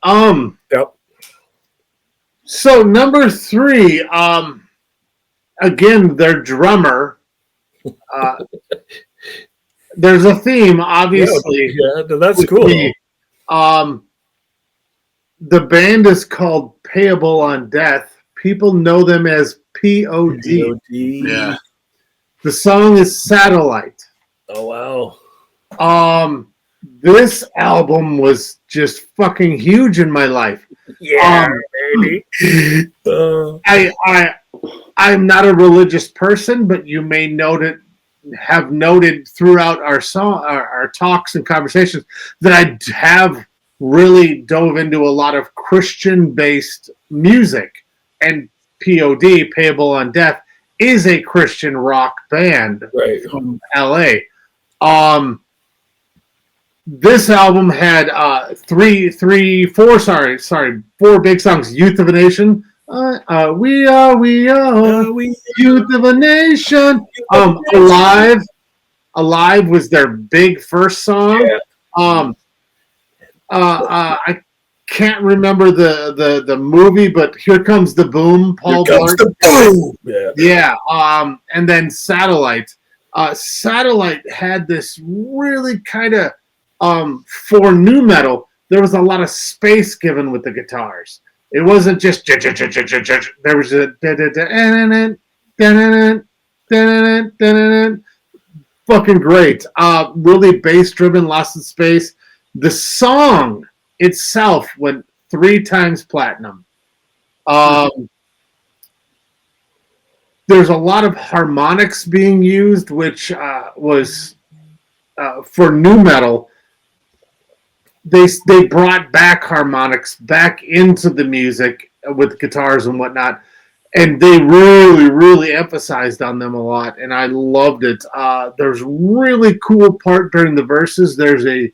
[SPEAKER 1] Yep.
[SPEAKER 2] So number 3, again, their drummer. There's a theme, obviously.
[SPEAKER 1] Yeah, that's
[SPEAKER 2] with
[SPEAKER 1] cool.
[SPEAKER 2] the, the band is called Payable on Death. People know them as POD.
[SPEAKER 4] Yeah.
[SPEAKER 2] The song is Satellite.
[SPEAKER 1] Oh wow.
[SPEAKER 2] This album was just fucking huge in my life.
[SPEAKER 1] Yeah, baby.
[SPEAKER 2] I'm not a religious person, but you may have noted throughout our talks and conversations that I have really dove into a lot of Christian-based music, and POD, Payable on Death, is a Christian rock band
[SPEAKER 1] Right.
[SPEAKER 2] from LA. This album had four big songs. Youth of a Nation, we are Youth of a Nation. Alive was their big first song.
[SPEAKER 1] Yeah.
[SPEAKER 2] I can't remember the movie, but Here Comes the Boom, Paul
[SPEAKER 1] Here comes
[SPEAKER 2] Blart.
[SPEAKER 1] the boom. Yeah.
[SPEAKER 2] Yeah. And then Satellite. Satellite had this really kind of for new metal, there was a lot of space given with the guitars. It wasn't just there was a fucking great. Really bass driven, lots of space. The song itself went 3 times platinum. There's a lot of harmonics being used, which was for new metal. They brought back harmonics back into the music with guitars and whatnot, and they really emphasized on them a lot, and I loved it. There's a really cool part during the verses. There's a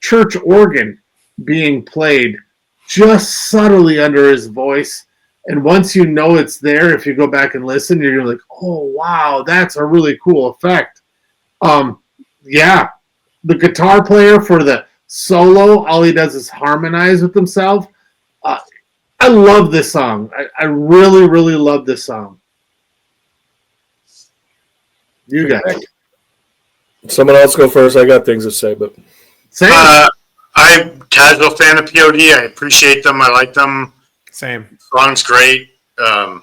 [SPEAKER 2] church organ being played just subtly under his voice, and once you know it's there, if you go back and listen, you're like, oh wow, that's a really cool effect. Yeah, the guitar player for the solo, all he does is harmonize with himself. I love this song. I really love this song. You guys.
[SPEAKER 1] Someone else go first. I got things to say, but
[SPEAKER 2] Same.
[SPEAKER 4] I'm a casual fan of POD. I appreciate them. I like them.
[SPEAKER 3] Same.
[SPEAKER 4] Song's great. I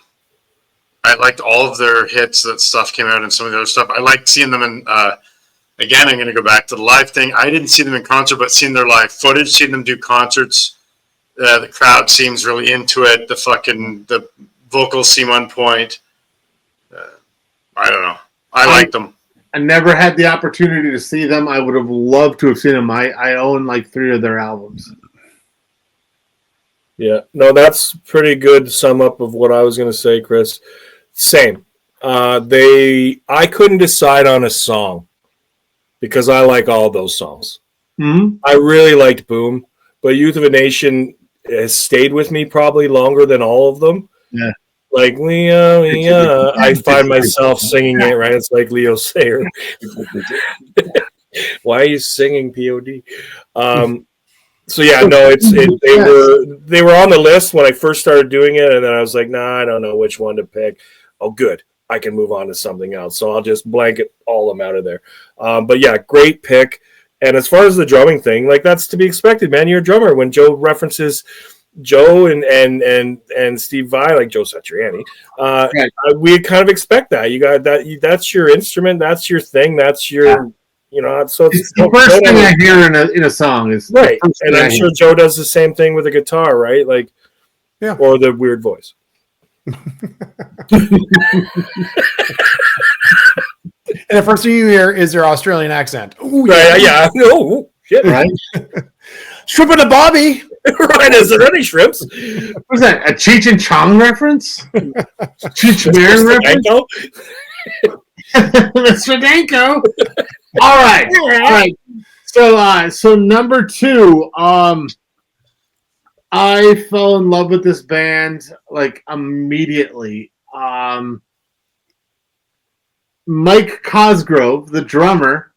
[SPEAKER 4] liked all of their hits. That stuff came out and some of the other stuff. I liked seeing them in. Again, I'm going to go back to the live thing. I didn't see them in concert, but seeing their live footage, seeing them do concerts, the crowd seems really into it. The vocals seem on point. I don't know. I like them.
[SPEAKER 2] I never had the opportunity to see them. I would have loved to have seen them. I own like 3 of their albums.
[SPEAKER 1] yeah, no, that's pretty good sum up of what I was going to say, Chris. Same. I couldn't decide on a song because I like all those songs.
[SPEAKER 2] Mm-hmm.
[SPEAKER 1] I really liked Boom, but Youth of a Nation has stayed with me probably longer than all of them.
[SPEAKER 2] Yeah.
[SPEAKER 1] Like Leo, I find myself singing it, right? It's like Leo Sayer. Why are you singing POD? So yeah, no, they were on the list when I first started doing it, and then I was like, nah, I don't know which one to pick. Oh, good. I can move on to something else. So I'll just blanket all of them out of there. But yeah, great pick. And as far as the drumming thing, like that's to be expected, man. You're a drummer. When Joe references Joe and Steve Vai, like Joe Satriani,
[SPEAKER 2] Right.
[SPEAKER 1] we kind of expect that. You got that. That's your instrument. That's your thing. That's your, So
[SPEAKER 2] It's the first thing I hear in a song is
[SPEAKER 1] right. And I'm sure Joe does the same thing with a guitar, right? Like,
[SPEAKER 3] Yeah.
[SPEAKER 1] Or the weird voice.
[SPEAKER 3] And the first thing you hear is their Australian accent. Ooh,
[SPEAKER 1] Right, yeah. Oh, shit.
[SPEAKER 2] right.
[SPEAKER 3] Shrimp and a Bobby.
[SPEAKER 1] Right. Is there any shrimps?
[SPEAKER 2] What's that? A Cheech and Chong reference? Cheech and Marin reference? Mr. Danko. All right. So number 2, I fell in love with this band like immediately. Mike Cosgrove, the drummer,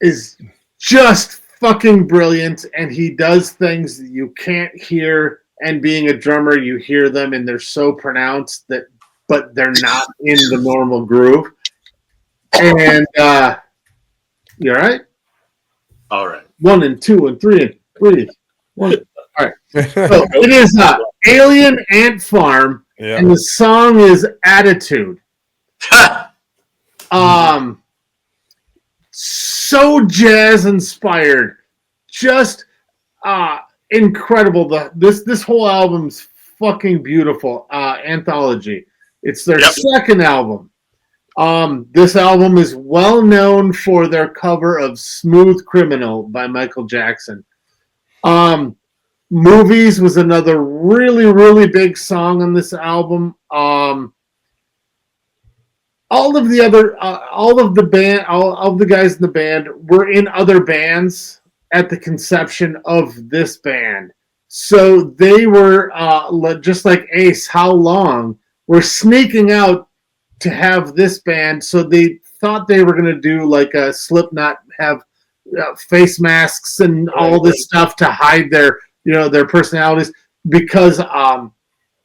[SPEAKER 2] is just fucking brilliant, and he does things that you can't hear. And being a drummer, you hear them, and they're so pronounced but they're not in the normal groove. And you all right?
[SPEAKER 4] All right.
[SPEAKER 2] 1 and 2 and 3 and breathe. All right. So it is Alien Ant Farm,
[SPEAKER 3] Yeah.
[SPEAKER 2] and the song is Attitude. So jazz inspired, just incredible. This whole album's fucking beautiful. Anthology. It's their second album. This album is well known for their cover of "Smooth Criminal" by Michael Jackson. "Movies" was another really, really big song on this album. All of the guys in the band were in other bands at the conception of this band. So they were just like Ace, How Long, were sneaking out to have this band. So they thought they were going to do like a Slipknot, have face masks and all this stuff to hide their personalities, because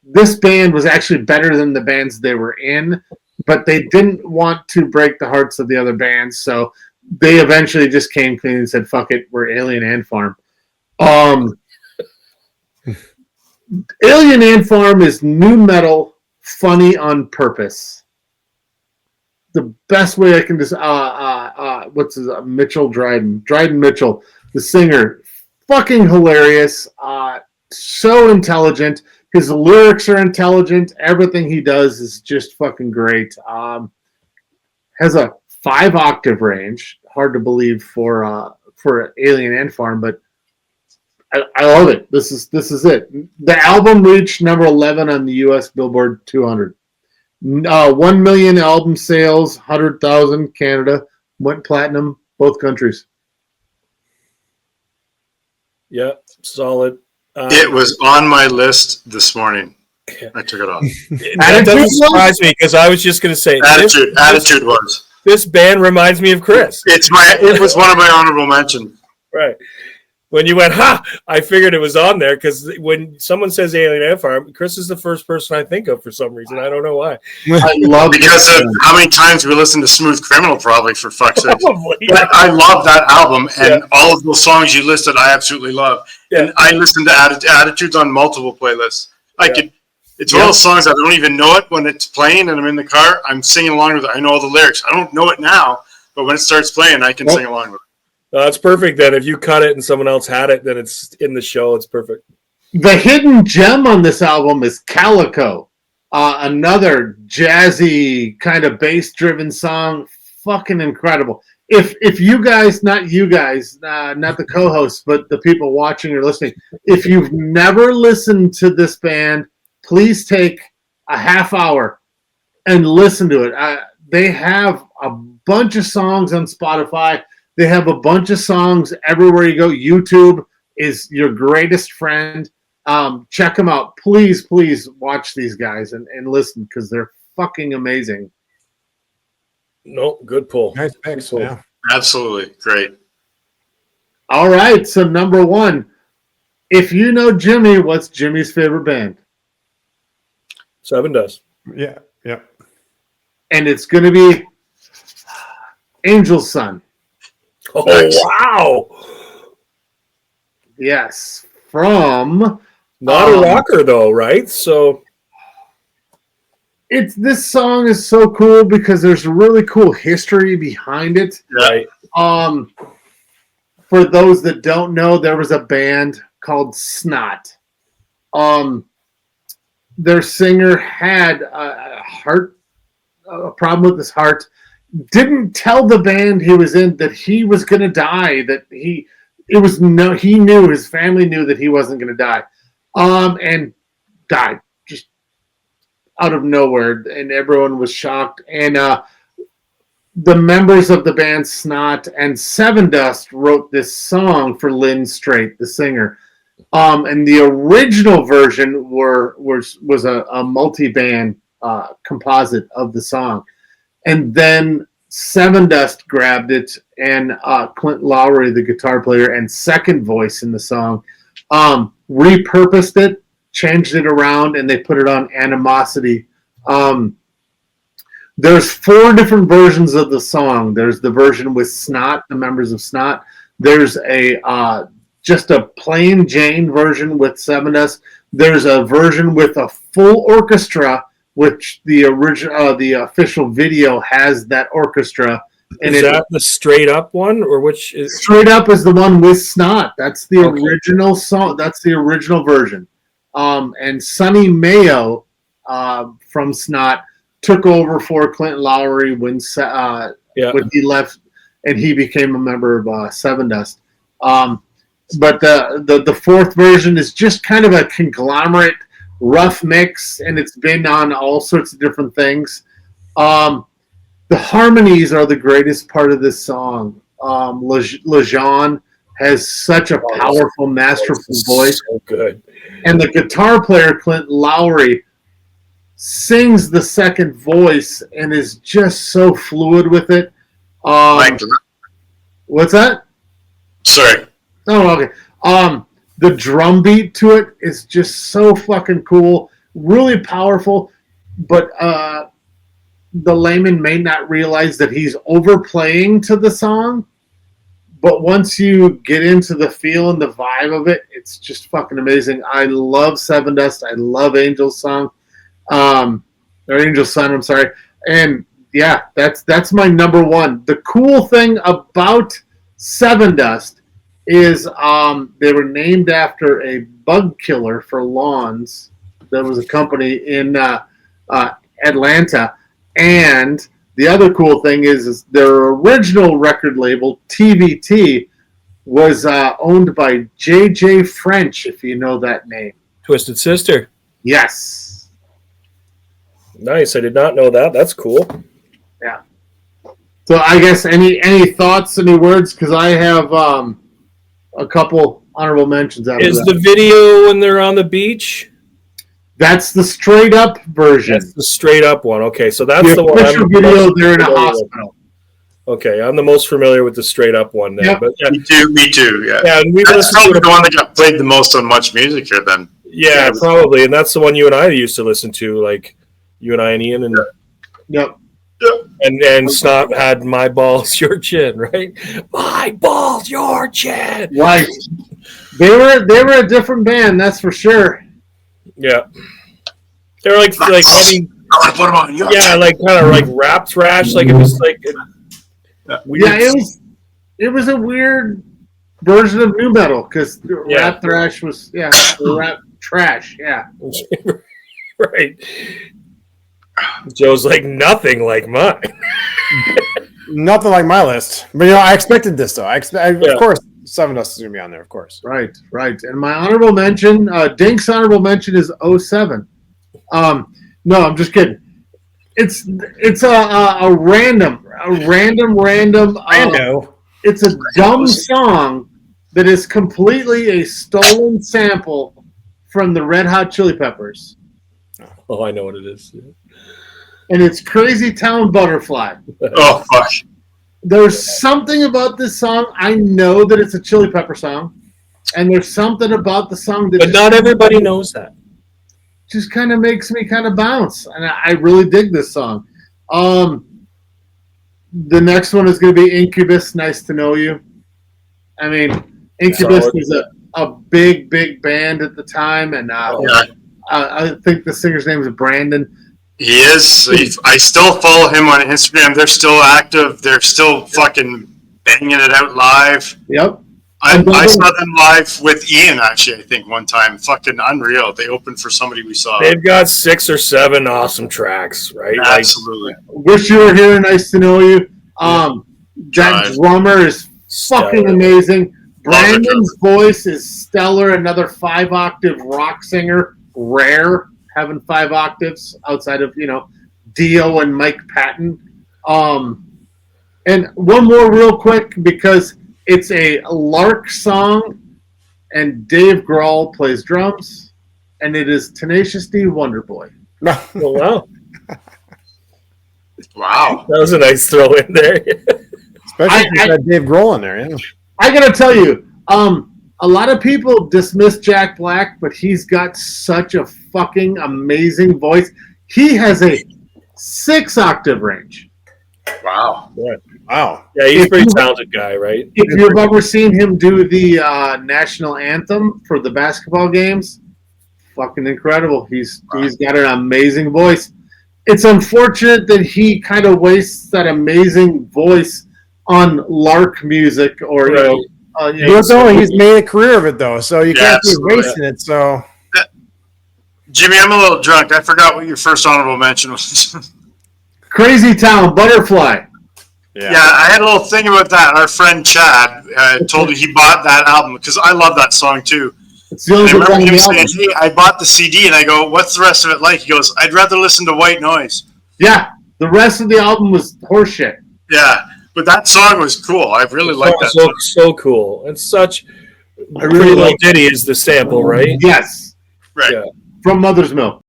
[SPEAKER 2] this band was actually better than the bands they were in. But they didn't want to break the hearts of the other bands, so they eventually just came clean and said, "Fuck it, we're Alien Ant Farm." Alien Ant Farm is new metal, funny on purpose. The best way I can just what's his Dryden Mitchell, the singer, fucking hilarious, so intelligent. His lyrics are intelligent. Everything he does is just fucking great. Has a 5-octave range. Hard to believe for Alien Ant Farm, but I love it. This is it. The album reached number 11 on the U.S. Billboard 200. 1 million album sales, 100,000 Canada, went platinum, both countries.
[SPEAKER 1] Yeah, solid.
[SPEAKER 4] It was on my list this morning. I took it off.
[SPEAKER 1] That doesn't surprise me, because I was just going to say
[SPEAKER 4] Attitude was.
[SPEAKER 1] This band reminds me of Chris.
[SPEAKER 4] It was one of my honorable mentions.
[SPEAKER 1] Right. When you went, I figured it was on there, because when someone says Alien Ant Farm, Chris is the first person I think of for some reason. I don't know why.
[SPEAKER 2] I love
[SPEAKER 4] because of how many times we listened to Smooth Criminal, probably, for fuck's sake.
[SPEAKER 1] Probably.
[SPEAKER 4] I love that album, and all of those songs you listed, I absolutely love. Yeah. And I listen to Attitudes on multiple playlists. It's one of those songs I don't even know it when it's playing, and I'm in the car. I'm singing along with it. I know all the lyrics. I don't know it now, but when it starts playing, I can sing along with it.
[SPEAKER 1] That's perfect then. If you cut it and someone else had it, then it's in the show. It's perfect.
[SPEAKER 2] The hidden gem on this album is Calico, another jazzy kind of bass-driven song. Fucking incredible. If you guys, not you guys, not the co-hosts, but the people watching or listening, if you've never listened to this band, please take a half hour and listen to it. They have a bunch of songs on Spotify. They have a bunch of songs everywhere you go. YouTube is your greatest friend. Check them out. Please watch these guys and listen, because they're fucking amazing.
[SPEAKER 1] No, good pull.
[SPEAKER 3] Nice picks.
[SPEAKER 1] Pull.
[SPEAKER 3] Yeah.
[SPEAKER 4] Absolutely. Great.
[SPEAKER 2] All right, so number 1. If you know Jimmy, what's Jimmy's favorite band?
[SPEAKER 1] Seven Dust.
[SPEAKER 3] Yeah.
[SPEAKER 2] And it's going to be Angel's Son.
[SPEAKER 1] Oh,
[SPEAKER 4] nice.
[SPEAKER 1] Wow.
[SPEAKER 2] Yes. From...
[SPEAKER 1] Not a rocker, though, right? So...
[SPEAKER 2] This song is so cool because there's a really cool history behind it.
[SPEAKER 1] Right.
[SPEAKER 2] For those that don't know, there was a band called Snot. Their singer had a problem with his heart. Didn't tell the band he was in that he was going to die. He knew, his family knew that he wasn't going to die, and died just out of nowhere, and everyone was shocked. And the members of the band Snot and Seven Dust wrote this song for Lynn Strait, the singer. And the original version was a multi-band composite of the song. And then Seven Dust grabbed it, and Clint Lowry, the guitar player and second voice in the song, repurposed it, changed it around, and they put it on Animosity. There's 4 different versions of the song. There's the version with Snot, the members of Snot. There's a just a plain Jane version with Seven Dust. There's a version with a full orchestra, which the original, the official video has that orchestra. And
[SPEAKER 1] Is that the straight up one, or which is
[SPEAKER 2] Straight Up is the one with Snot. That's the
[SPEAKER 1] Okay.
[SPEAKER 2] original song. That's the original version. And Sonny Mayo from Snot took over for Clint Lowry when he left, and he became a member of Seven Dust. But the fourth version is just kind of a conglomerate, rough mix, and it's been on all sorts of different things. The harmonies are the greatest part of this song. LeJean has such a powerful, masterful voice.
[SPEAKER 1] so good.
[SPEAKER 2] And the guitar player, Clint Lowry, sings the second voice and is just so fluid with it. What's that?
[SPEAKER 4] Sorry.
[SPEAKER 2] Oh, okay. The drum beat to it is just so fucking cool, really powerful, but the layman may not realize that he's overplaying to the song, but once you get into the feel and the vibe of it, it's just fucking amazing. I love Seven Dust. I love Angel's Song, or Angel's Son, I'm sorry. And yeah, that's my number one. The cool thing about Seven Dust is they were named after a bug killer for lawns. There was a company in Atlanta. And the other cool thing is their original record label, TVT, was owned by J.J. French, if you know that name.
[SPEAKER 1] Twisted Sister.
[SPEAKER 2] Yes.
[SPEAKER 1] Nice. I did not know that. That's cool.
[SPEAKER 2] Yeah. So I guess any thoughts, any words? Because I have a couple honorable mentions after
[SPEAKER 1] Is
[SPEAKER 2] that.
[SPEAKER 1] the video when they're on the beach?
[SPEAKER 2] That's the straight up version.
[SPEAKER 1] That's the straight up one. Okay, so that's the one.
[SPEAKER 2] official
[SPEAKER 1] I'm
[SPEAKER 2] video, they're in a
[SPEAKER 1] familiar with.
[SPEAKER 2] hospital.
[SPEAKER 1] Okay, I'm the most familiar with the straight up one then.
[SPEAKER 2] Yep.
[SPEAKER 1] But yeah,
[SPEAKER 4] Me too. Yeah.
[SPEAKER 1] yeah, and we've
[SPEAKER 4] That's
[SPEAKER 1] listened to
[SPEAKER 4] probably
[SPEAKER 1] it.
[SPEAKER 4] the one that got played the most on Much Music here. Then.
[SPEAKER 1] Yeah, probably, and that's the one you and I used to listen to, like you and I and Ian, and
[SPEAKER 2] Yep.
[SPEAKER 1] and Snot had My Balls, Your Chin, right? My Balls, Your Chin.
[SPEAKER 2] Right. They were a different band, that's for sure.
[SPEAKER 1] Yeah, they're like heavy.
[SPEAKER 4] I want to put them on.
[SPEAKER 1] Yeah, like kind of like rap thrash, like it was like weird.
[SPEAKER 2] Yeah, it was a weird version of new metal because rap thrash was rap trash. Yeah.
[SPEAKER 1] Right. Joe's like nothing like mine.
[SPEAKER 3] Nothing like my list. But, I expected this, though. Of course, Seven Dust is going to be on there, of course.
[SPEAKER 2] Right. And my honorable mention, Dink's honorable mention is 07. No, I'm just kidding. It's a random.
[SPEAKER 3] I know.
[SPEAKER 2] It's a dumb song that is completely a stolen sample from the Red Hot Chili Peppers.
[SPEAKER 1] Oh, I know what it is.
[SPEAKER 2] And it's Crazy Town Butterfly.
[SPEAKER 4] Oh fuck!
[SPEAKER 2] There's something about this song. I know that it's a Chili Pepper song, and there's something about the song that
[SPEAKER 1] But not everybody knows that.
[SPEAKER 2] just kind of makes me kind of bounce, and I really dig this song. The next one is going to be Incubus. Nice to Know You. I mean, Incubus
[SPEAKER 1] Solid.
[SPEAKER 2] was a big band at the time, and I think the singer's name is Brandon.
[SPEAKER 4] He is. I still follow him on Instagram. They're still active. They're still fucking banging it out live.
[SPEAKER 2] Yep.
[SPEAKER 4] I saw them live with Ian, actually, I think, one time. Fucking unreal. They opened for somebody we saw.
[SPEAKER 1] They've got 6 or 7 awesome tracks, right?
[SPEAKER 4] Absolutely.
[SPEAKER 2] Wish You Were Here. Nice to Know You. That
[SPEAKER 4] Drive.
[SPEAKER 2] drummer is fucking
[SPEAKER 1] Stellar.
[SPEAKER 2] amazing.
[SPEAKER 4] Love the
[SPEAKER 2] Brandon's voice is stellar. Another 5-octave rock singer. Rare having 5 octaves outside of Dio and Mike Patton. And one more real quick because it's a Lark song, and Dave Grohl plays drums, and it is Tenacious D, Wonder Boy.
[SPEAKER 1] Oh, wow.
[SPEAKER 4] Wow.
[SPEAKER 1] That was a nice throw in there.
[SPEAKER 3] Especially if you had Dave Grohl in there. Yeah.
[SPEAKER 2] I gotta tell you, a lot of people dismiss Jack Black, but he's got such a fucking amazing voice. He has a 6-octave range.
[SPEAKER 4] Wow.
[SPEAKER 3] Wow.
[SPEAKER 1] Yeah, he's a pretty talented guy, right?
[SPEAKER 2] If you've ever seen him do the national anthem for the basketball games, fucking incredible. He's got an amazing voice. It's unfortunate that he kind of wastes that amazing voice on lark music or
[SPEAKER 1] Right.
[SPEAKER 3] He's made a career of it though, so you can't keep wasting it. So,
[SPEAKER 4] Jimmy, I'm a little drunk. I forgot what your first honorable mention was.
[SPEAKER 2] Crazy Town, Butterfly.
[SPEAKER 4] Yeah, I had a little thing about that. Our friend Chad told me he bought that album because I love that song too.
[SPEAKER 2] It's the only
[SPEAKER 4] I
[SPEAKER 2] good
[SPEAKER 4] remember
[SPEAKER 2] song on
[SPEAKER 4] him
[SPEAKER 2] the
[SPEAKER 4] saying,
[SPEAKER 2] album.
[SPEAKER 4] "Hey, I bought the CD," and I go, "What's the rest of it like?" He goes, "I'd rather listen to White Noise."
[SPEAKER 2] Yeah, the rest of the album was horseshit.
[SPEAKER 4] Yeah, but that song was cool. I really like that.
[SPEAKER 1] So,
[SPEAKER 4] Song.
[SPEAKER 1] so cool. And such.
[SPEAKER 2] I really
[SPEAKER 1] Pretty Little
[SPEAKER 2] like
[SPEAKER 1] Ditty is the sample, right?
[SPEAKER 2] Yes,
[SPEAKER 4] Right.
[SPEAKER 1] Yeah.
[SPEAKER 2] from Mother's Milk.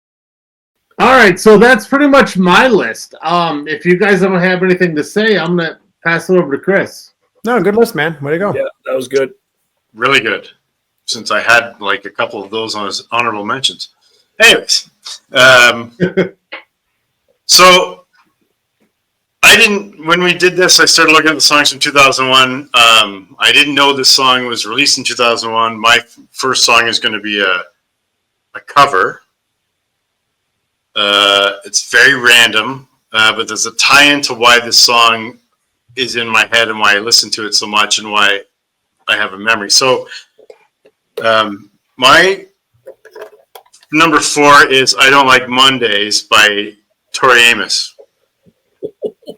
[SPEAKER 2] All right, so that's pretty much my list. If you guys don't have anything to say, I'm gonna pass it over to Chris.
[SPEAKER 3] no, good list, man. Way to go.
[SPEAKER 1] Yeah, that was good.
[SPEAKER 4] Really good. Since I had like a couple of those on his honorable mentions. Anyways, so I didn't. When we did this, I started looking at the songs from 2001. I didn't know this song was released in 2001. My first song is going to be a cover. It's very random, but there's a tie-in to why this song is in my head and why I listen to it so much and why I have a memory. So my number 4 is I Don't Like Mondays by Tori Amos,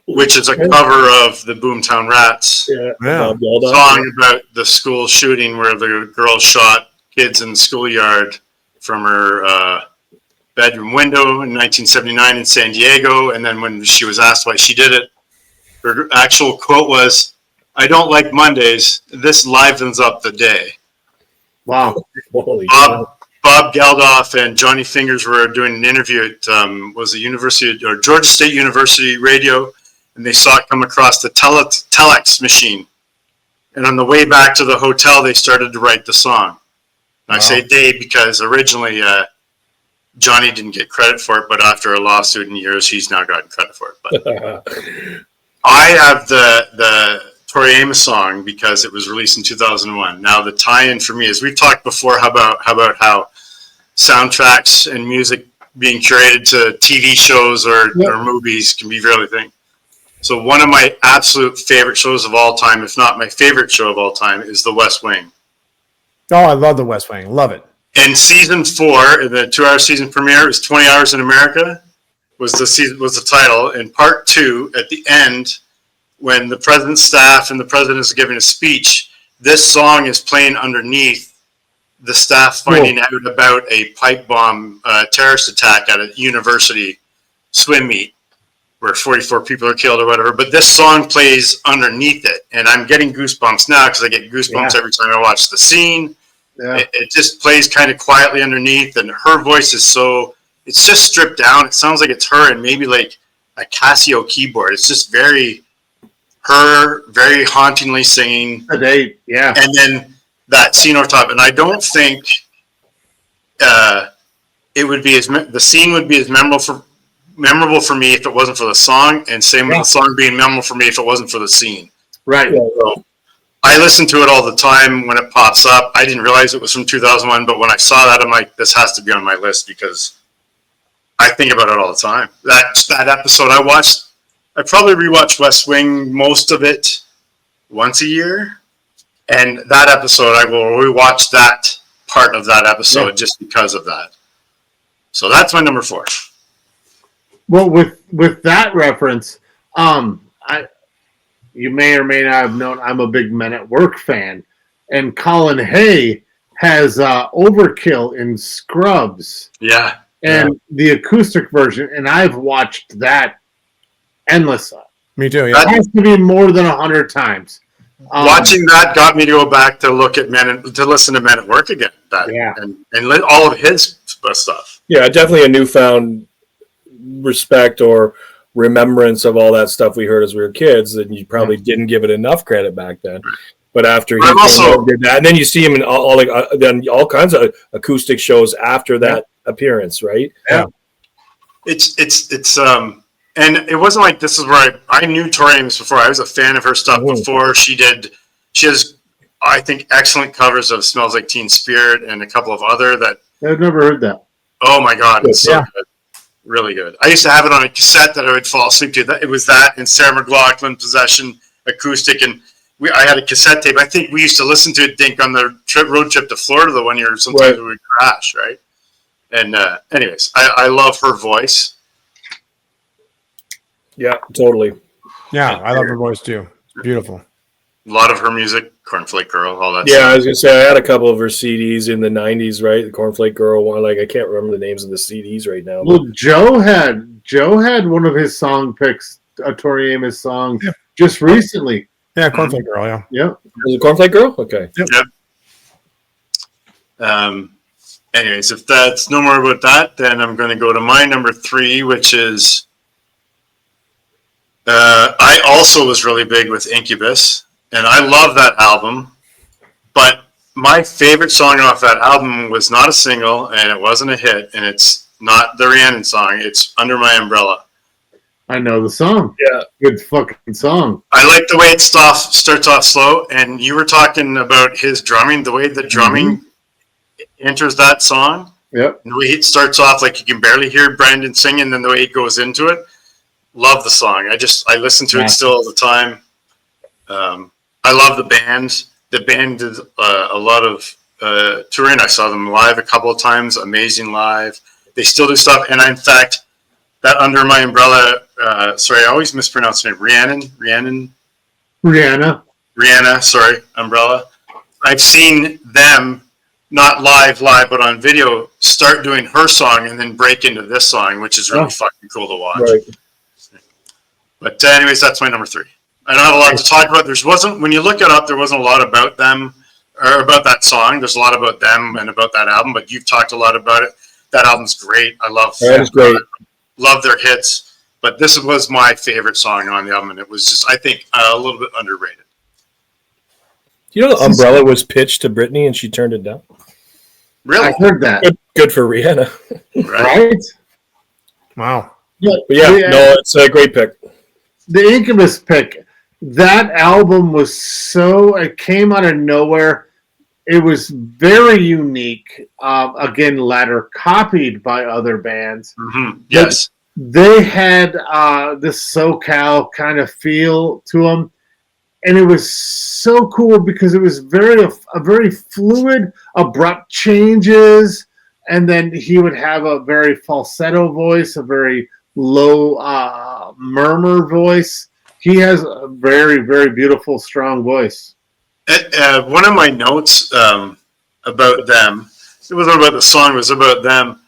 [SPEAKER 4] which is a cover of the Boomtown Rats
[SPEAKER 1] Yeah.
[SPEAKER 3] Yeah.
[SPEAKER 1] Well done.
[SPEAKER 4] song about the school shooting where the girl shot kids in the schoolyard from her bedroom window in 1979 in San Diego. And then when she was asked why she did it, her actual quote was, "I don't like Mondays. This livens up the day."
[SPEAKER 2] Wow.
[SPEAKER 1] Holy cow.
[SPEAKER 4] Bob Geldof and Johnny Fingers were doing an interview at was the University or Georgia State University radio, and they saw it come across the telex machine. And on the way back to the hotel, they started to write the song. And I say they because originally Johnny didn't get credit for it, but after a lawsuit in years, he's now gotten credit for it. But I have the Tori Amos song because it was released in 2001. Now the tie-in for me is we've talked before about how soundtracks and music being curated to TV shows or movies can be really thing. So one of my absolute favorite shows of all time, if not my favorite show of all time, is The West Wing.
[SPEAKER 3] Oh, I love the West Wing. Love it.
[SPEAKER 4] And season 4, the 2-hour season premiere, was 20 Hours in America. Was the title. And part 2, at the end, when the president's staff and the president is giving a speech, this song is playing underneath the staff finding out about a pipe bomb terrorist attack at a university swim meet where 44 people are killed or whatever. But this song plays underneath it. And I'm getting goosebumps now because I get goosebumps every time I watch the scene.
[SPEAKER 2] Yeah.
[SPEAKER 4] It just plays kind of quietly underneath. And her voice is it's just stripped down. It sounds like it's her and maybe like a Casio keyboard. It's just very hauntingly singing.
[SPEAKER 2] Yeah.
[SPEAKER 4] And then that scene over top. And I don't think it would be the scene would be as memorable for me if it wasn't for the song, and same with the song being memorable for me if it wasn't for the scene.
[SPEAKER 2] Right.
[SPEAKER 4] So I listen to it all the time when it pops up. I didn't realize it was from 2001, but when I saw that, I'm like, this has to be on my list because I think about it all the time. That episode I watched, I probably rewatch West Wing, most of it once a year. And that episode, I will rewatch that part of that episode just because of that. So that's my number 4.
[SPEAKER 2] Well, with that reference, you may or may not have known I'm a big Men at Work fan, and Colin Hay has Overkill in Scrubs.
[SPEAKER 4] Yeah.
[SPEAKER 2] And the acoustic version, and I've watched that endlessly.
[SPEAKER 3] Me too.
[SPEAKER 2] It
[SPEAKER 3] Yeah.
[SPEAKER 2] has to be more than 100 times.
[SPEAKER 4] Watching that got me to go back to look at to listen to Men at Work again. And all of his stuff.
[SPEAKER 1] Yeah, definitely a newfound respect or remembrance of all that stuff we heard as we were kids, then you probably didn't give it enough credit back then. But after he did that, and then you see him in all kinds of acoustic shows after that appearance, right?
[SPEAKER 3] Yeah.
[SPEAKER 4] It's and it wasn't like this is where I knew Tori Amos before. I was a fan of her stuff before. She has, I think, excellent covers of Smells Like Teen Spirit and a couple of other that.
[SPEAKER 2] I've never heard that.
[SPEAKER 4] Oh my God, it's so good. Really good. I used to have it on a cassette that I would fall asleep to. It was that and Sarah McLachlan, Possession, acoustic, and I had a cassette tape. I think we used to listen to it, Dink, on the road trip to Florida the one year. Sometimes we would crash, right? And anyways, I love her voice.
[SPEAKER 1] Yeah, totally.
[SPEAKER 3] Yeah, I love her voice too. It's beautiful.
[SPEAKER 4] A lot of her music, Cornflake Girl, all that
[SPEAKER 1] Yeah,
[SPEAKER 4] stuff.
[SPEAKER 1] I was gonna say I had a couple of her CDs in the '90s, right? The Cornflake Girl one. Like I can't remember the names of the CDs right now.
[SPEAKER 2] Well, Joe had one of his song picks, a Tori Amos song, just recently.
[SPEAKER 3] Yeah, Cornflake Girl. Yeah.
[SPEAKER 2] Yep.
[SPEAKER 1] Was it Cornflake Girl? Okay.
[SPEAKER 4] Yep. Anyways, if that's no more about that, then I'm going to go to my number 3, which is I also was really big with Incubus, and I love that album. But my favorite song off that album was not a single, and it wasn't a hit, and it's not the Rhiannon song. It's Under My Umbrella.
[SPEAKER 2] I know the song.
[SPEAKER 1] Yeah.
[SPEAKER 2] Good fucking song.
[SPEAKER 4] I like the way it starts off slow, and you were talking about his drumming, the way the drumming enters that song.
[SPEAKER 2] Yep.
[SPEAKER 4] And the way it starts off, like you can barely hear Brandon singing, and then the way it goes into it. Love the song. I listen to it still all the time. I love the band. The band did a lot of touring. I saw them live a couple of times. Amazing live. They still do stuff. And in fact, that Under My Umbrella, sorry, I always mispronounce her name. Rihanna, sorry, Umbrella. I've seen them, not live, but on video, start doing her song and then break into this song, which is really fucking cool to watch.
[SPEAKER 1] Right.
[SPEAKER 4] But anyways, that's my number 3. I don't have a lot to talk about. When you look it up, there wasn't a lot about them or about that song. There's a lot about them and about that album, but you've talked a lot about it. That album's great. I love their hits, but this was my favorite song on the album, and it was just, I think, a little bit underrated.
[SPEAKER 1] You know, the Umbrella was pitched to Britney and she turned it down.
[SPEAKER 4] Really?
[SPEAKER 2] I heard that.
[SPEAKER 1] Good for Rihanna.
[SPEAKER 2] Right?
[SPEAKER 3] Wow.
[SPEAKER 1] But no, it's a great pick.
[SPEAKER 2] The Incubus pick. That album was it came out of nowhere. It was very unique. Again, latter copied by other bands.
[SPEAKER 4] Mm-hmm. Yes.
[SPEAKER 2] They had this SoCal kind of feel to them. And it was so cool because it was a very fluid, abrupt changes. And then he would have a very falsetto voice, a very low murmur voice. He has a very, very beautiful, strong voice.
[SPEAKER 4] One of my notes about them, it wasn't about the song, it was about them.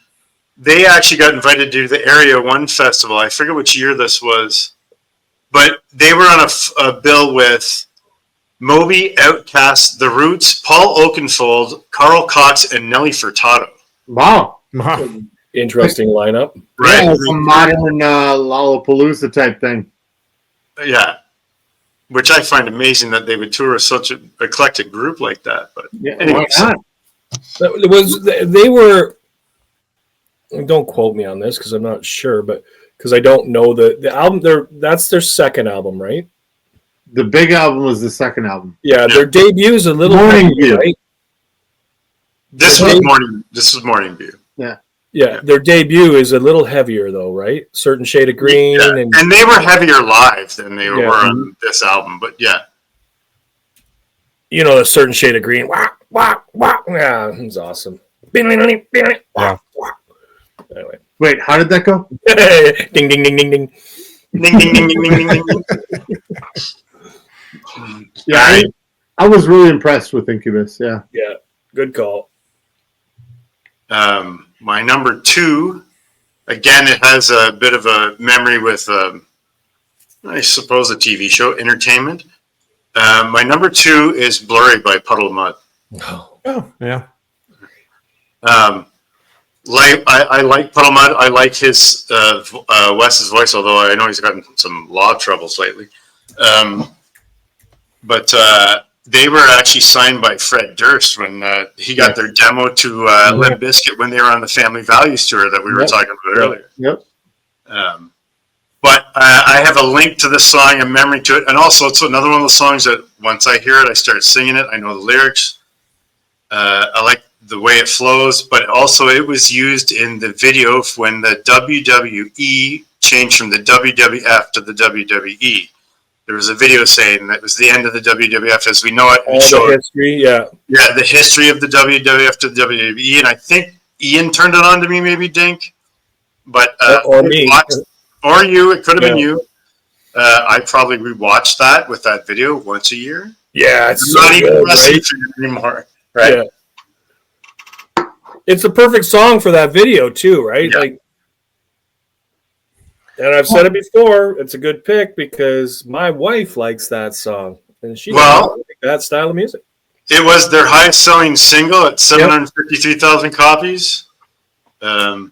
[SPEAKER 4] They actually got invited to the Area 1 festival. I forget which year this was, but they were on a bill with Moby, Outkast, The Roots, Paul Oakenfold, Carl Cox, and Nelly Furtado.
[SPEAKER 2] Wow.
[SPEAKER 1] Interesting lineup.
[SPEAKER 4] Right.
[SPEAKER 2] Yeah, it's a modern Lollapalooza type thing.
[SPEAKER 4] Yeah. Which I find amazing that they would tour with such an eclectic group like that. But
[SPEAKER 2] Yeah,
[SPEAKER 4] anyway,
[SPEAKER 2] why not?
[SPEAKER 1] They were. Don't quote me on this because I'm not sure, but because I don't know the album. That's their second album, right?
[SPEAKER 2] The big album was the second album.
[SPEAKER 1] Yeah, their debut is a little
[SPEAKER 2] Morning
[SPEAKER 1] heavy,
[SPEAKER 2] View.
[SPEAKER 1] right?
[SPEAKER 4] This was Morning View.
[SPEAKER 1] Yeah, their debut is a little heavier though, right? Certain Shade of Green,
[SPEAKER 4] Yeah. And they were heavier live than they were
[SPEAKER 1] Yeah.
[SPEAKER 4] on this album. But yeah,
[SPEAKER 1] you know, a Certain Shade of Green. Wah, wah, wah. Yeah, it was awesome.
[SPEAKER 3] Yeah.
[SPEAKER 1] Anyway,
[SPEAKER 2] Wait, how did that go?
[SPEAKER 1] ding, ding, ding, ding, ding.
[SPEAKER 4] ding, ding, ding, ding, ding, ding, ding.
[SPEAKER 2] Yeah, I was really impressed with Incubus. Yeah.
[SPEAKER 1] Yeah, good call.
[SPEAKER 4] My number 2, again, it has a bit of a memory with, I suppose, a TV show, Entertainment. My number 2 is Blurry by Puddle of Mud.
[SPEAKER 3] Oh, yeah.
[SPEAKER 4] like I like Puddle Mudd. I like his Wes's voice, although I know he's gotten some law troubles lately. But they were actually signed by Fred Durst when he got their demo to Limp Bizkit when they were on the Family Values tour that we were talking about earlier.
[SPEAKER 2] Yep.
[SPEAKER 4] But I have a link to this song, a memory to it, and also it's another one of the songs that once I hear it, I start singing it. I know the lyrics. I like the way it flows, but also it was used in the video when the WWE changed from the WWF to the WWE. There was a video saying that was the end of the WWF as we know it.
[SPEAKER 1] All the history, yeah,
[SPEAKER 4] the history of the WWF to the WWE, and I think Ian turned it on to me, maybe Dink, but
[SPEAKER 1] or me,
[SPEAKER 4] or you. It could have been you. I probably rewatched that with that video once a year.
[SPEAKER 1] Yeah, it's
[SPEAKER 4] not
[SPEAKER 1] so
[SPEAKER 4] even
[SPEAKER 1] good,
[SPEAKER 4] wrestling
[SPEAKER 1] right?
[SPEAKER 4] anymore, right?
[SPEAKER 1] Yeah. It's the perfect song for that video too, right?
[SPEAKER 4] Yeah.
[SPEAKER 1] Like, and I've said it before, it's a good pick because my wife likes that song, and she like that style of music.
[SPEAKER 4] It was their highest selling single at 753,000 copies. It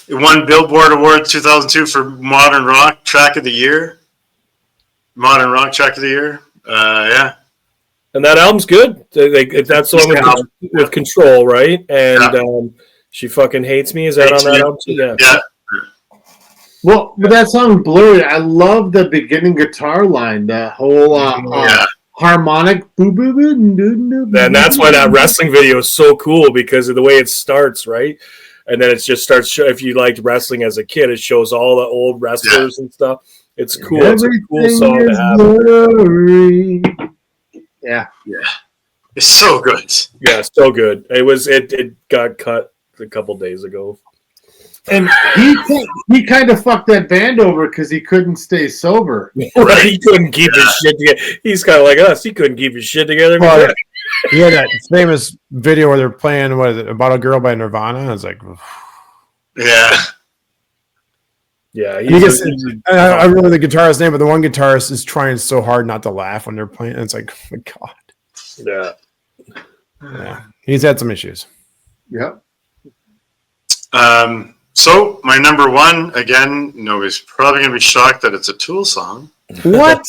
[SPEAKER 4] won Billboard Award 2002 for Modern Rock Track of the Year. Modern Rock Track of the Year. Yeah.
[SPEAKER 1] And that album's good. That song with Control, right? And She Fucking Hates Me. Is that on that album too?
[SPEAKER 4] Yeah.
[SPEAKER 2] Well, with that song Blurry, I love the beginning guitar line, the whole harmonic.
[SPEAKER 1] And that's why that wrestling video is so cool because of the way it starts, right? And then it just starts. If you liked wrestling as a kid, it shows all the old wrestlers and stuff. It's cool.
[SPEAKER 2] Everything
[SPEAKER 1] it's a cool song to have.
[SPEAKER 2] Blurry. Yeah.
[SPEAKER 4] It's so good.
[SPEAKER 1] Yeah, so good. It got cut a couple days ago.
[SPEAKER 2] And he kind of fucked that band over because he couldn't stay sober.
[SPEAKER 1] Right, he couldn't keep his shit together. He's kind of like us. He couldn't keep his shit together.
[SPEAKER 3] Well, he had that famous video where they're playing About a Girl by Nirvana. I was like,
[SPEAKER 4] yeah.
[SPEAKER 1] Yeah,
[SPEAKER 3] I remember the guitarist's name, but the one guitarist is trying so hard not to laugh when they're playing. It's like, oh my God. Yeah. He's had some issues.
[SPEAKER 2] Yep.
[SPEAKER 4] So my number one, again, nobody's probably going to be shocked that it's a Tool song.
[SPEAKER 3] What?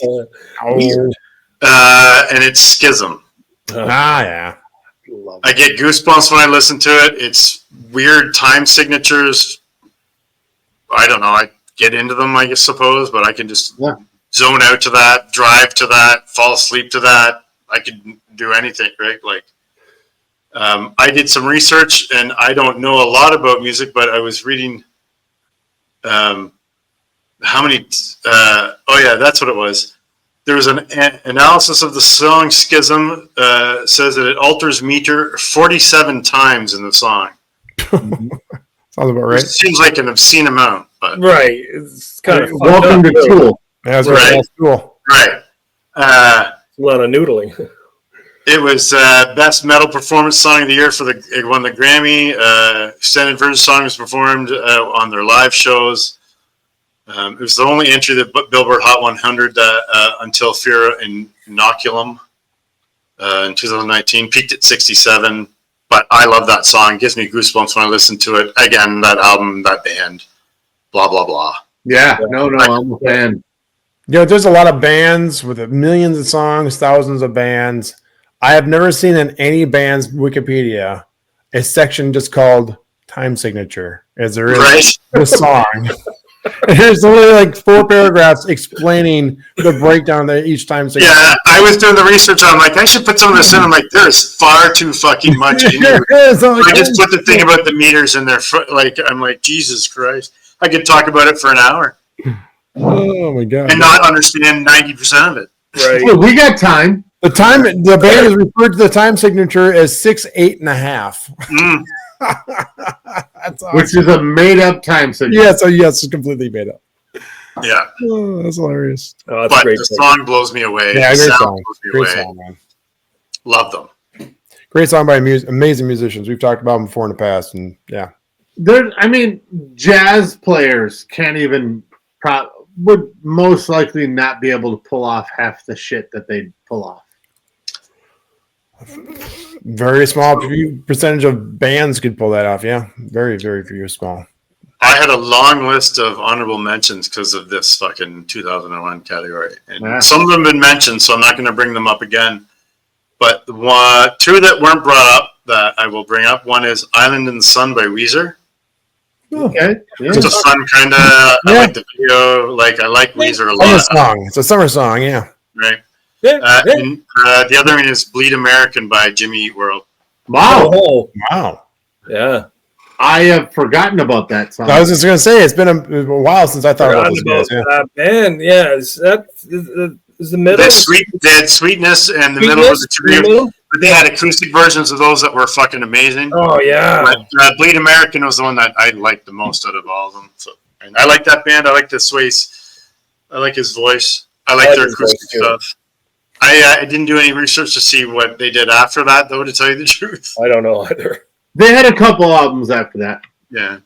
[SPEAKER 4] And it's Schism.
[SPEAKER 3] Yeah.
[SPEAKER 4] I get goosebumps when I listen to it. It's weird time signatures. I don't know. I get into them, I suppose, but I can just zone out to that, drive to that, fall asleep to that. I could do anything, right? Like, I did some research, and I don't know a lot about music, but I was reading how many. That's what it was. There was an analysis of the song Schism. Says that it alters meter 47 times in the song.
[SPEAKER 3] Sounds about right.
[SPEAKER 4] It seems like an obscene amount, but
[SPEAKER 1] right. It's kind of
[SPEAKER 2] welcome to Tool.
[SPEAKER 3] Yeah, that's right. Cool.
[SPEAKER 4] Right.
[SPEAKER 1] A lot of noodling.
[SPEAKER 4] It was best metal performance song of the year it won the Grammy. Extended version song was performed on their live shows. It was the only entry that Billboard Hot 100 until Fear Inoculum in 2019. Peaked at 67. But I love that song. It gives me goosebumps when I listen to it. Again, that album, that band, blah, blah, blah.
[SPEAKER 2] Yeah, no, I'm a fan.
[SPEAKER 3] There's a lot of bands with millions of songs, thousands of bands. I have never seen in any band's Wikipedia a section just called time signature, as there is the song. And there's only like 4 paragraphs explaining the breakdown of each time signature.
[SPEAKER 4] Yeah, I was doing the research. I'm like, I should put some of this in. I'm like, there's far too fucking much in here. I just put the thing about the meters in there. Like, I'm like, Jesus Christ. I could talk about it for an hour.
[SPEAKER 3] Oh, my God.
[SPEAKER 4] And not understand 90% of it.
[SPEAKER 1] Right.
[SPEAKER 2] Well, we got time.
[SPEAKER 3] The band is referred to the time signature as 6 8.5. That's awesome.
[SPEAKER 2] Which is a made-up time signature.
[SPEAKER 3] Yes, it's completely made up.
[SPEAKER 4] Yeah.
[SPEAKER 3] Oh, that's hilarious.
[SPEAKER 1] Oh,
[SPEAKER 4] but the song blows me away.
[SPEAKER 3] Yeah, great song.
[SPEAKER 4] Great song, man. Love them.
[SPEAKER 3] Great song by amazing musicians. We've talked about them before in the past, and yeah.
[SPEAKER 2] Jazz players can't even would most likely not be able to pull off half the shit that they pull off.
[SPEAKER 3] Very small percentage of bands could pull that off. Yeah, very, very few small.
[SPEAKER 4] I had a long list of honorable mentions because of this fucking 2001 category. And some of them have been mentioned, so I'm not going to bring them up again. But two that weren't brought up that I will bring up. One is Island in the Sun by Weezer.
[SPEAKER 2] Okay. Yeah.
[SPEAKER 4] It's a fun kind of, I like the video. Like, I like Weezer a lot.
[SPEAKER 3] Song. It's a summer song, yeah.
[SPEAKER 4] Right.
[SPEAKER 1] Yeah.
[SPEAKER 4] And, the other one is Bleed American by Jimmy Eat World.
[SPEAKER 2] Wow.
[SPEAKER 1] Oh,
[SPEAKER 3] Wow.
[SPEAKER 1] yeah.
[SPEAKER 2] I have forgotten about that song.
[SPEAKER 3] I was just going to say, it's been a while since I thought about this.
[SPEAKER 1] Man, yeah. Is the middle?
[SPEAKER 4] They had Sweetness, and the middle was a trio. But they had acoustic versions of those that were fucking amazing.
[SPEAKER 1] Oh, yeah.
[SPEAKER 4] But Bleed American was the one that I liked the most out of all of them. So, and I like that band. I like the Sways. I like his voice. I like their acoustic stuff. I didn't do any research to see what they did after that, though, to tell you the truth.
[SPEAKER 1] I don't know either.
[SPEAKER 2] They had a couple albums after that.
[SPEAKER 4] Yeah.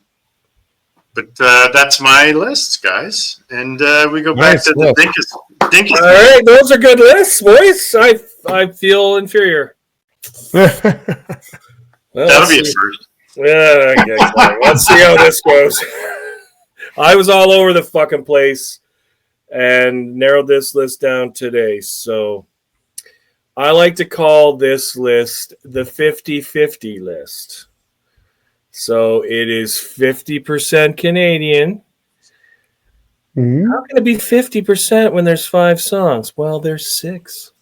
[SPEAKER 4] But that's my list, guys. And we go back to the Dinkus.
[SPEAKER 1] All right, those are good lists, boys. I feel inferior. Well,
[SPEAKER 4] That'll be a first.
[SPEAKER 1] Yeah, okay. Let's see how this goes. I was all over the fucking place and narrowed this list down today. So I like to call this list the 50-50 list. So it is 50% Canadian.
[SPEAKER 3] Mm-hmm.
[SPEAKER 1] How can it be 50% when there's 5 songs? Well, there's 6.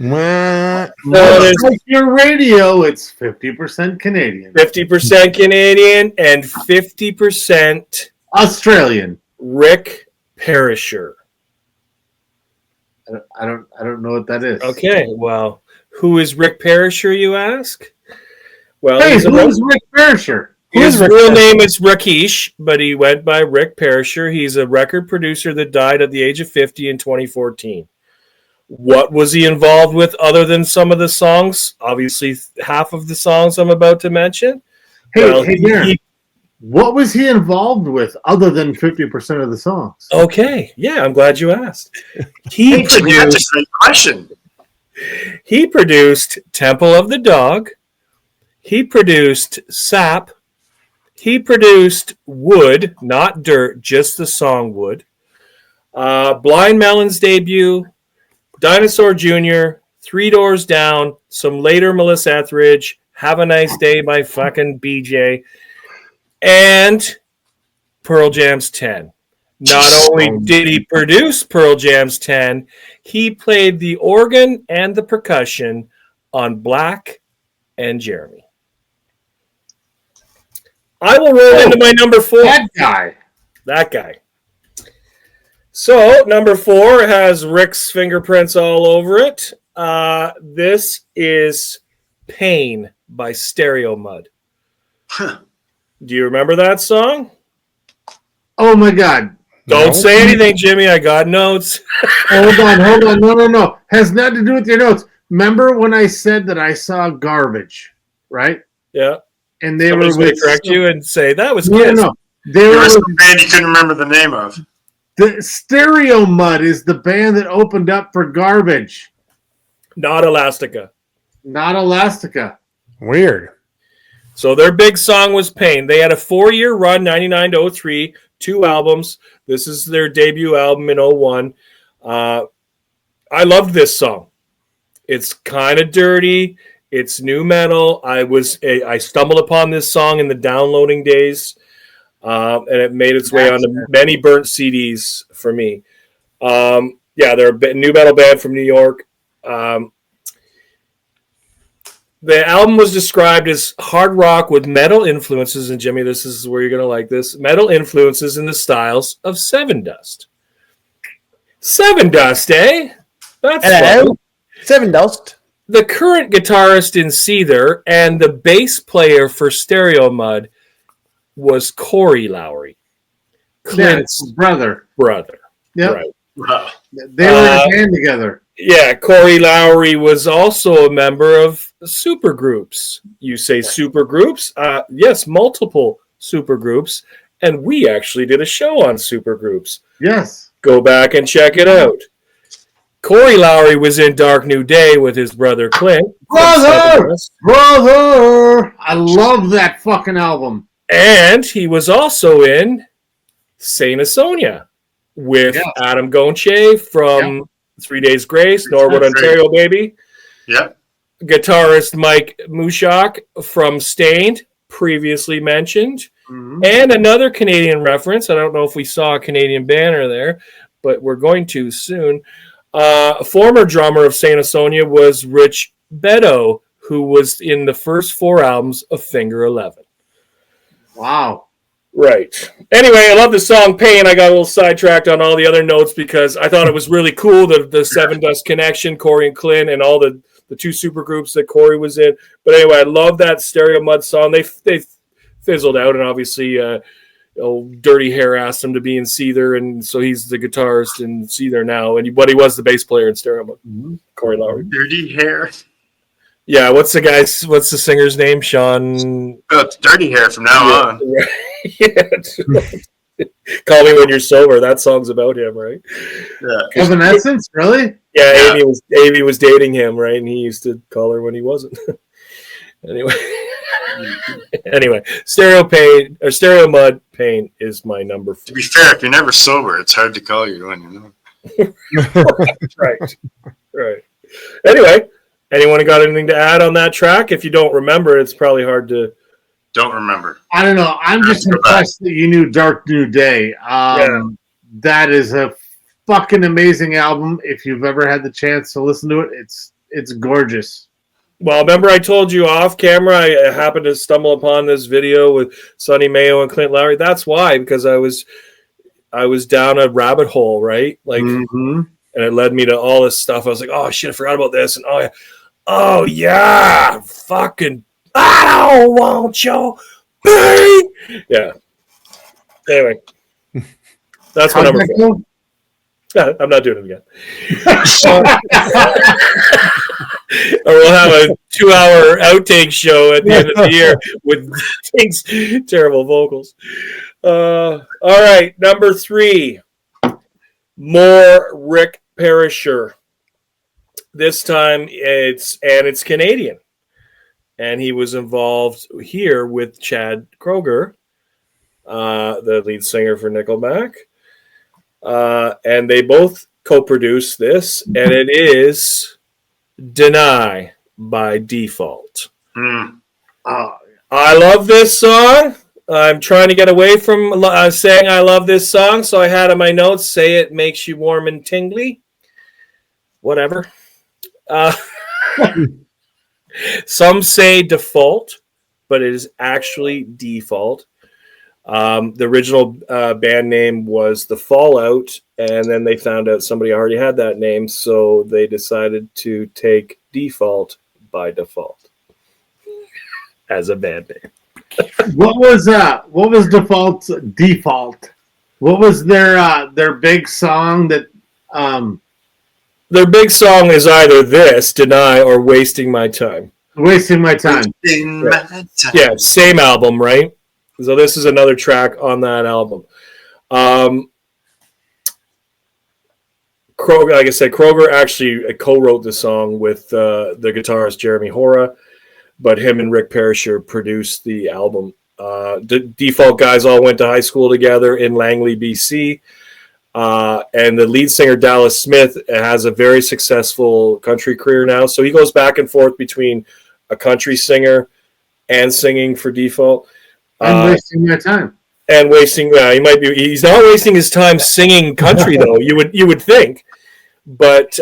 [SPEAKER 2] No, it's your radio. It's 50% Canadian,
[SPEAKER 1] 50% Canadian, and 50%
[SPEAKER 2] Australian.
[SPEAKER 1] Rick Perisher.
[SPEAKER 2] I don't know what that is.
[SPEAKER 1] Okay, well, who is Rick Perisher, you ask? Well,
[SPEAKER 2] hey, who's Rick Perisher?
[SPEAKER 1] His real name is Rakesh, but he went by Rick Perisher. He's a record producer that died at the age of 50 in 2014. What was he involved with other than some of the songs? Obviously, half of the songs I'm about to mention.
[SPEAKER 2] Hey, what was he involved with other than 50% of the songs?
[SPEAKER 1] Okay, yeah, I'm glad you asked.
[SPEAKER 4] That's a great question.
[SPEAKER 1] He produced Temple of the Dog. He produced Sap. He produced Wood, not Dirt, just the song Wood. Blind Melon's debut. Dinosaur Jr., 3 Doors Down, some later Melissa Etheridge, Have a Nice Day by fucking BJ, and Pearl Jam's 10. Not only did he produce Pearl Jam's 10, he played the organ and the percussion on Black and Jeremy. I will roll into my number 4. That guy. So, number 4 has Rick's fingerprints all over it. This is Pain by Stereo Mud.
[SPEAKER 4] Huh.
[SPEAKER 1] Do you remember that song?
[SPEAKER 2] Oh, my God.
[SPEAKER 1] Don't say anything, Jimmy. I got notes.
[SPEAKER 2] Hold on. No. Has nothing to do with your notes. Remember when I said that I saw Garbage, right?
[SPEAKER 1] Yeah.
[SPEAKER 2] And they
[SPEAKER 1] Somebody's
[SPEAKER 2] were
[SPEAKER 1] going to correct you and say, that was
[SPEAKER 2] Kiss. No.
[SPEAKER 4] There was some band you couldn't remember the name of.
[SPEAKER 2] The Stereo Mud is the band that opened up for Garbage.
[SPEAKER 1] Not Elastica.
[SPEAKER 3] Weird.
[SPEAKER 1] So their big song was Pain. They had a 4-year run, 99 to 03, 2 albums. This is their debut album in 01. I loved this song. It's kind of dirty. It's new metal. I stumbled upon this song in the downloading days. And it made its way onto many burnt CDs for me. They're a new metal band from New York. The album was described as hard rock with metal influences, and Jimmy, this is where you're going to like this, metal influences in the styles of Sevendust. Sevendust, eh? That's
[SPEAKER 3] Hello. Sevendust.
[SPEAKER 1] The current guitarist in Seether and the bass player for Stereo Mud was Corey Lowry, Clint's
[SPEAKER 2] brother.
[SPEAKER 1] Yeah,
[SPEAKER 2] right. Wow. They were in a band together.
[SPEAKER 1] Yeah, Corey Lowry was also a member of supergroups. You say supergroups? Yes, multiple supergroups, and we actually did a show on supergroups.
[SPEAKER 2] Yes,
[SPEAKER 1] go back and check it out. Corey Lowry was in Dark New Day with his brother Clint.
[SPEAKER 2] Brother! I love that fucking album.
[SPEAKER 1] And he was also in Saint Asonia with Adam Gonche from 3 Days Grace, Norwood, Ontario, baby.
[SPEAKER 4] Yep.
[SPEAKER 1] Guitarist Mike Mushak from Stained, previously mentioned.
[SPEAKER 2] Mm-hmm.
[SPEAKER 1] And another Canadian reference. I don't know if we saw a Canadian banner there, but we're going to soon. A former drummer of Saint Asonia was Rich Beto, who was in the first 4 albums of Finger 11.
[SPEAKER 2] Wow.
[SPEAKER 1] Right. Anyway, I love the song Pain. I got a little sidetracked on all the other notes because I thought it was really cool, the Seven Dust connection, Corey and Clint, and all the 2 supergroups that Corey was in. But anyway, I love that Stereo Mud song. They fizzled out, and obviously Dirty Hair asked him to be in Seether, and so he's the guitarist in Seether now, but he was the bass player in Stereo Mud.
[SPEAKER 2] Mm-hmm.
[SPEAKER 1] Corey Lowry.
[SPEAKER 4] Dirty Hair.
[SPEAKER 1] Yeah, what's the singer's name? Sean.
[SPEAKER 4] Oh, it's Dirty Hair from now on.
[SPEAKER 1] Call Me When You're Sober. That song's about him, right?
[SPEAKER 4] Yeah.
[SPEAKER 2] Evanescence, really?
[SPEAKER 1] Yeah, Amy was dating him, right? And he used to call her when he wasn't. Anyway, Stereo Mud Pain is my number 4.
[SPEAKER 4] To be fair, if you're never sober, it's hard to call you when you know.
[SPEAKER 1] Right. Anyway, anyone got anything to add on that track? If you don't remember, it's probably hard to.
[SPEAKER 4] Don't remember.
[SPEAKER 2] I don't know. I'm just impressed that you knew Dark New Day. That is a fucking amazing album. If you've ever had the chance to listen to it, it's gorgeous.
[SPEAKER 1] Well, remember I told you off camera I happened to stumble upon this video with Sonny Mayo and Clint Lowry. That's why, because I was down a rabbit hole, right? Like, and it led me to all this stuff. I was like, oh shit, I forgot about this, and oh yeah, fucking, I don't want you, babe. Yeah. Anyway, that's my number 4. Yeah, I'm not doing it again. Or we'll have a 2-hour outtake show at the end of the year with Pink's terrible vocals. All right, number 3. More Rick Perisher. This time it's Canadian. And he was involved here with Chad Kroeger, the lead singer for Nickelback. And they both co-produced this, and it is Deny by Default. I love this song. I'm trying to get away from saying I love this song, so I had in my notes, say it makes you warm and tingly. Whatever. Some say Default, but it is actually Default. The original band name was The Fallout, and then they found out somebody already had that name, so they decided to take Default by default as a band name.
[SPEAKER 2] What was Default's Default? What was their big song that
[SPEAKER 1] Their big song is either this, Deny, or Wasting My Time.
[SPEAKER 2] Wasting My Time.
[SPEAKER 1] Yeah, same album, right? So this is another track on that album. Kroeger, like I said, Kroeger actually co-wrote the song with the guitarist Jeremy Hora, but him and Rick Perisher produced the album. The Default guys all went to high school together in Langley, BC. And the lead singer, Dallas Smith, has a very successful country career now. So he goes back and forth between a country singer and singing for Default.
[SPEAKER 2] I'm wasting my time.
[SPEAKER 1] And wasting, he's not wasting his time singing country, though, you would think. But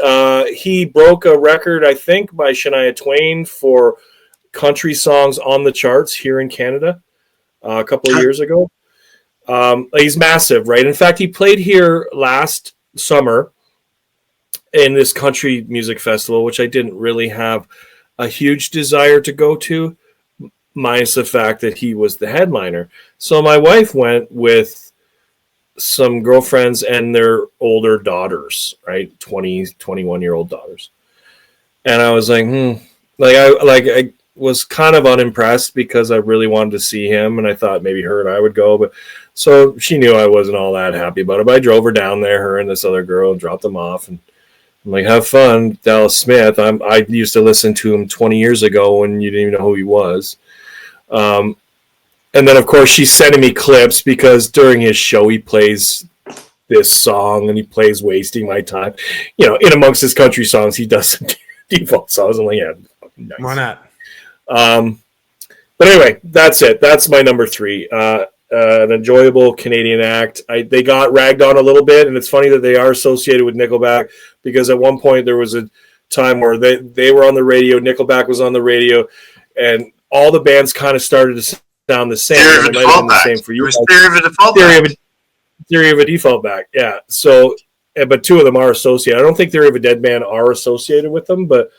[SPEAKER 1] he broke a record, I think, by Shania Twain for country songs on the charts here in Canada a couple of years ago. He's massive, right? In fact, he played here last summer in this country music festival, which I didn't really have a huge desire to go to, minus the fact that he was the headliner. So my wife went with some girlfriends and their older daughters, right? 20, 21-year-old daughters. And I was like, I was kind of unimpressed because I really wanted to see him, and I thought maybe her and I would go, but so she knew I wasn't all that happy about it. But I drove her down there, her and this other girl, and dropped them off, and I'm like, have fun, Dallas Smith. I used to listen to him 20 years ago when you didn't even know who he was. And then, of course, she's sending me clips because during his show he plays this song and he plays Wasting My Time. You know, in amongst his country songs, he does some default songs. I'm like, yeah, nice.
[SPEAKER 3] Why not?
[SPEAKER 1] But anyway, that's it. That's my number 3. An enjoyable Canadian act. They got ragged on a little bit, and it's funny that they are associated with Nickelback because at one point there was a time where they were on the radio, Nickelback was on the radio, and all the bands kind of started to sound the same.
[SPEAKER 4] Theory of a default back.
[SPEAKER 1] Theory of a default back. Yeah. So, but 2 of them are associated. I don't think Theory of a Dead Man are associated with them, but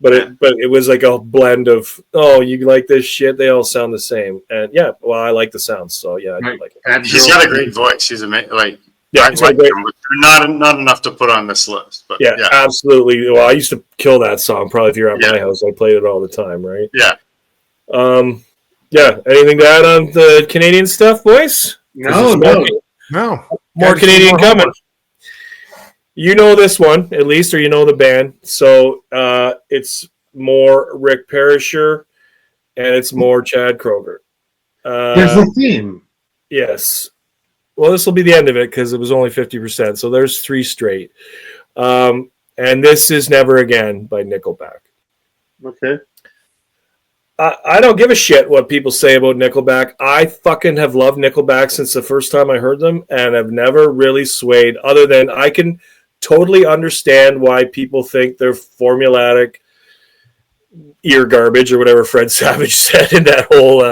[SPEAKER 1] it was like a blend of, oh, you like this shit? They all sound the same, and yeah, well, I like the sounds, so yeah, I do like it.
[SPEAKER 4] He's got a great voice. He's amazing. Like,
[SPEAKER 1] yeah,
[SPEAKER 4] I like him, but not enough to put on this list. But
[SPEAKER 1] yeah, absolutely. Well, I used to kill that song. Probably if you're at my house, I played it all the time, right?
[SPEAKER 4] Yeah.
[SPEAKER 1] Yeah. Anything to add on the Canadian stuff, boys?
[SPEAKER 2] No.
[SPEAKER 1] More Canadian coming. You know this one, at least, or you know the band. So it's more Rick Perisher and it's more Chad Kroeger.
[SPEAKER 2] There's a theme.
[SPEAKER 1] Yes. Well, this will be the end of it because it was only 50%. So there's 3 straight. And this is Never Again by Nickelback.
[SPEAKER 2] Okay.
[SPEAKER 1] I don't give a shit what people say about Nickelback. I fucking have loved Nickelback since the first time I heard them and have never really swayed, other than I can totally understand why people think they're formulaic ear garbage or whatever Fred Savage said in that whole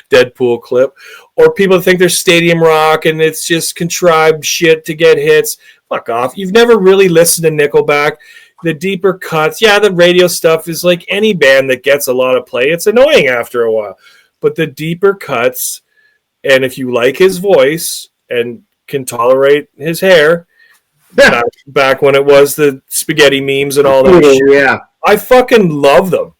[SPEAKER 1] Deadpool clip. Or people think they're stadium rock and it's just contrived shit to get hits. Fuck off. You've never really listened to Nickelback. The deeper cuts, the radio stuff is like any band that gets a lot of play. It's annoying after a while. But the deeper cuts, and if you like his voice and can tolerate his hair, back when it was the spaghetti memes and all that shit,
[SPEAKER 2] yeah,
[SPEAKER 1] I fucking love them.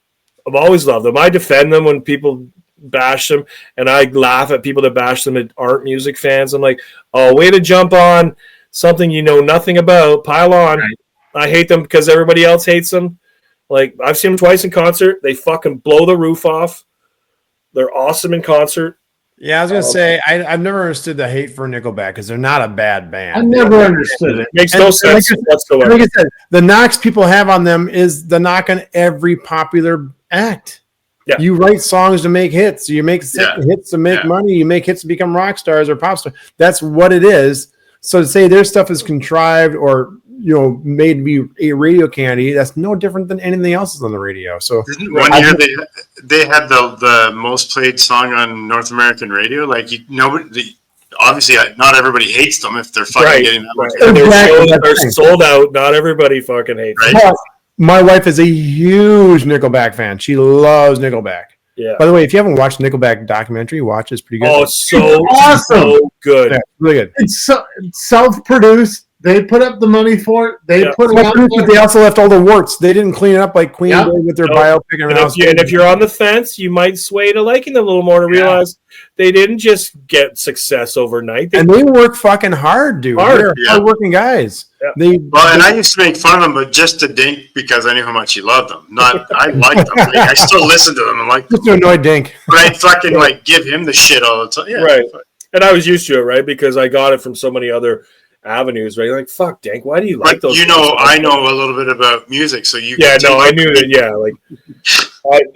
[SPEAKER 1] I've always loved them. I defend them when people bash them, and I laugh at people that bash them that aren't music fans. I'm like, oh, way to jump on something you know nothing about. Pile on. Right. I hate them because everybody else hates them. Like, I've seen them twice in concert. They fucking blow the roof off. They're awesome in concert.
[SPEAKER 3] Yeah, I was going to say, I've never understood the hate for Nickelback because they're not a bad band.
[SPEAKER 2] I never understood it.
[SPEAKER 1] Makes no sense whatsoever.
[SPEAKER 3] Like I said, the knocks people have on them is the knock on every popular act. Yeah. You write songs to make hits. You make hits to make money. You make hits to become rock stars or pop stars. That's what it is. So to say their stuff is contrived or made to be a radio candy, that's no different than anything else on the radio. So
[SPEAKER 4] one year they had the most played song on North American radio. Like obviously not everybody hates them if they're fucking getting that much.
[SPEAKER 1] They're sold out. Not everybody fucking hates them.
[SPEAKER 3] Right? My wife is a huge Nickelback fan. She loves Nickelback.
[SPEAKER 1] Yeah.
[SPEAKER 3] By the way, if you haven't watched the Nickelback documentary, watch it. It's pretty good.
[SPEAKER 1] Oh, so awesome. So good.
[SPEAKER 3] Yeah, really good.
[SPEAKER 2] It's self-produced. They put up the money for it. They put it out there.
[SPEAKER 3] They also left all the warts. They didn't clean it up like Queen did with their biopic.
[SPEAKER 1] And if you're on the fence, you might sway to liking them a little more to realize they didn't just get success overnight.
[SPEAKER 3] They work fucking hard, dude. They're hard-working guys.
[SPEAKER 1] Yeah.
[SPEAKER 4] And I used to make fun of them, but just to Dink because I knew how much he loved them. I liked them. Like, I still listen to them and like them.
[SPEAKER 3] Just to annoy Dink.
[SPEAKER 4] But I fucking give him the shit all the time. Yeah,
[SPEAKER 1] right. And I was used to it, right? Because I got it from so many other avenues, right? Like, fuck, Dank, why do you like those?
[SPEAKER 4] I know a little bit about music, so you.
[SPEAKER 1] Yeah, no, I knew that. Yeah, like,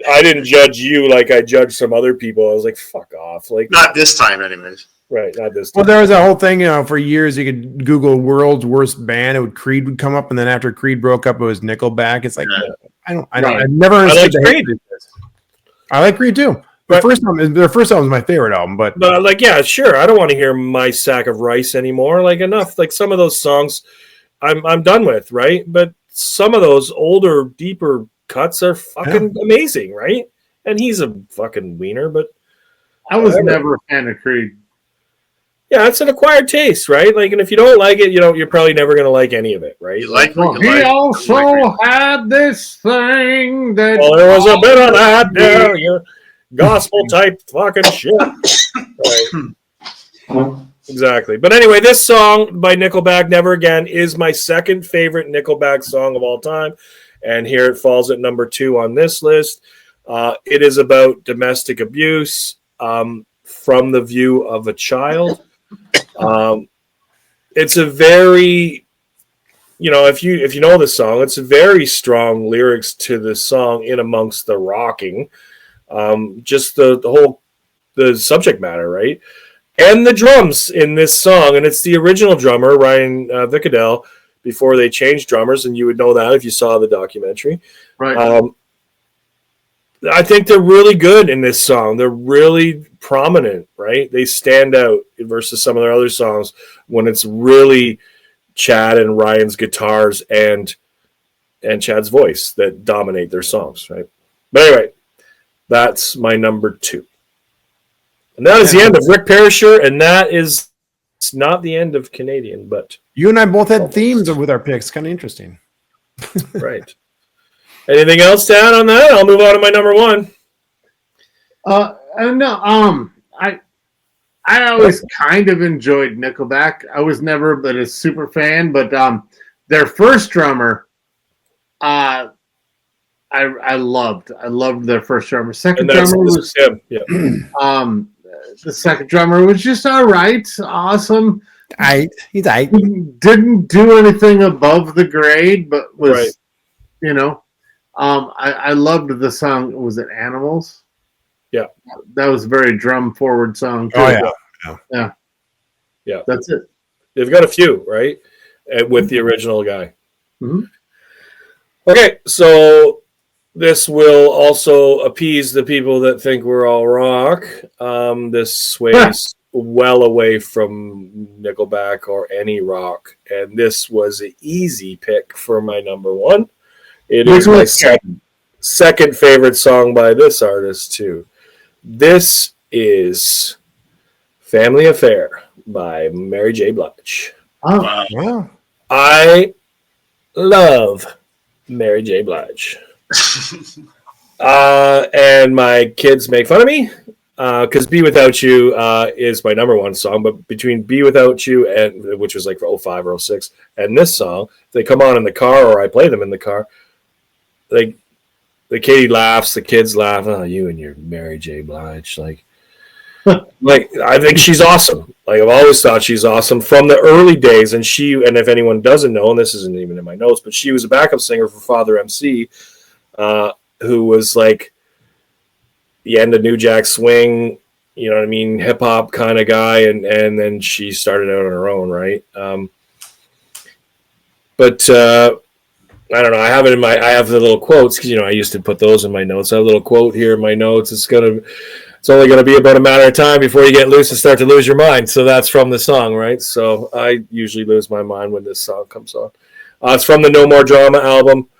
[SPEAKER 1] I didn't judge you like I judged some other people. I was like, fuck off, like.
[SPEAKER 4] Not this time, anyways.
[SPEAKER 1] Right, not this time.
[SPEAKER 3] Well, there was a whole thing, for years you could Google world's worst band. Creed would come up, and then after Creed broke up, it was Nickelback. It's like I've never understood
[SPEAKER 1] Creed.
[SPEAKER 3] I like Creed too. Their first album is my favorite album, but
[SPEAKER 1] sure. I don't want to hear My Sack of Rice anymore. Like, enough. Like, some of those songs, I'm done with, right? But some of those older, deeper cuts are fucking amazing, right? And he's a fucking wiener, but
[SPEAKER 2] I was never a fan of Creed.
[SPEAKER 1] Yeah, it's an acquired taste, right? Like, and if you don't like it, you're probably never going to like any of it, right?
[SPEAKER 2] He also had this thing that.
[SPEAKER 1] Well, there was a bit of that, gospel type fucking shit. Right. Exactly. But anyway, this song by Nickelback, Never Again, is my second favorite Nickelback song of all time. And here it falls at number 2 on this list. It is about domestic abuse from the view of a child. It's a very, if you know the song, it's a very strong lyrics to the song in amongst the rocking. Just the subject matter, right? And the drums in this song, and it's the original drummer, Ryan Vicadell, before they changed drummers, and you would know that if you saw the documentary.
[SPEAKER 2] Right.
[SPEAKER 1] I think they're really good in this song. They're really prominent, right? They stand out versus some of their other songs when it's really Chad and Ryan's guitars and Chad's voice that dominate their songs, right? But anyway, that's my number 2. And that is the end of Rick Perisher, and that is not the end of Canadian, but
[SPEAKER 3] You and I both had themes with our picks. Kind of interesting.
[SPEAKER 1] right. Anything else to add on that? I'll move on to my number 1.
[SPEAKER 2] No, I always kind of enjoyed Nickelback. I was never but a super fan, but their first drummer, I loved. I loved their first drummer. Second drummer was
[SPEAKER 1] him. Yeah.
[SPEAKER 2] The second drummer was just all right, awesome.
[SPEAKER 3] He's aight.
[SPEAKER 2] Didn't do anything above the grade, but was
[SPEAKER 1] Right.
[SPEAKER 2] I loved the song. Was it Animals?
[SPEAKER 1] Yeah.
[SPEAKER 2] That was a very drum forward song too.
[SPEAKER 3] Oh yeah.
[SPEAKER 1] Yeah.
[SPEAKER 2] That's it.
[SPEAKER 1] They've got a few, right? With the original guy.
[SPEAKER 2] Mm-hmm.
[SPEAKER 1] Okay, so this will also appease the people that think we're all rock. This sways well away from Nickelback or any rock, and this was an easy pick for my number 1. It is my second favorite song by this artist too. This is "Family Affair" by Mary J. Blige.
[SPEAKER 2] Oh,
[SPEAKER 3] Wow.
[SPEAKER 1] I love Mary J. Blige. And my kids make fun of me because "Be Without You" is my number 1 song. But between "Be Without You" and which was like for 05 or 06, and this song, they come on in the car or I play them in the car. Like the Katie laughs, the kids laugh. Oh, you and your Mary J. Blige, like I think she's awesome. Like I've always thought she's awesome from the early days. And if anyone doesn't know, and this isn't even in my notes, but she was a backup singer for Father MC, who was like the end of New Jack Swing, you know what I mean, hip hop kind of guy, and then she started out on her own, right? But I don't know. I have it I have the little quotes because I used to put those in my notes. I have a little quote here in my notes. It's only gonna be about a matter of time before you get loose and start to lose your mind. So that's from the song, right? So I usually lose my mind when this song comes on. It's from the No More Drama album.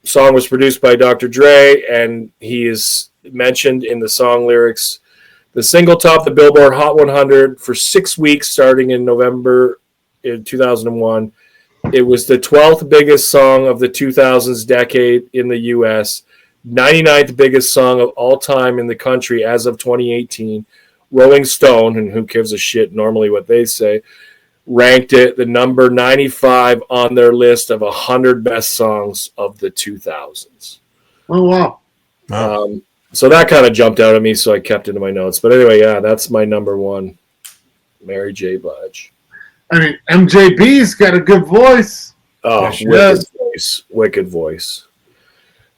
[SPEAKER 1] Song was produced by Dr. Dre, and he is mentioned in the song lyrics. The single topped the Billboard Hot 100 for 6 weeks starting in November in 2001. It was the 12th biggest song of the 2000s decade in the U.S., 99th biggest song of all time in the country as of 2018. Rolling Stone, and who gives a shit normally what they say, ranked it the number 95 on their list of 100 best songs of the 2000s.
[SPEAKER 2] Oh, wow.
[SPEAKER 1] So that kind of jumped out at me, so I kept it in my notes. But anyway, yeah, that's my number 1, Mary J. Blige.
[SPEAKER 2] I mean, MJB's got a good voice.
[SPEAKER 1] Oh, wicked voice.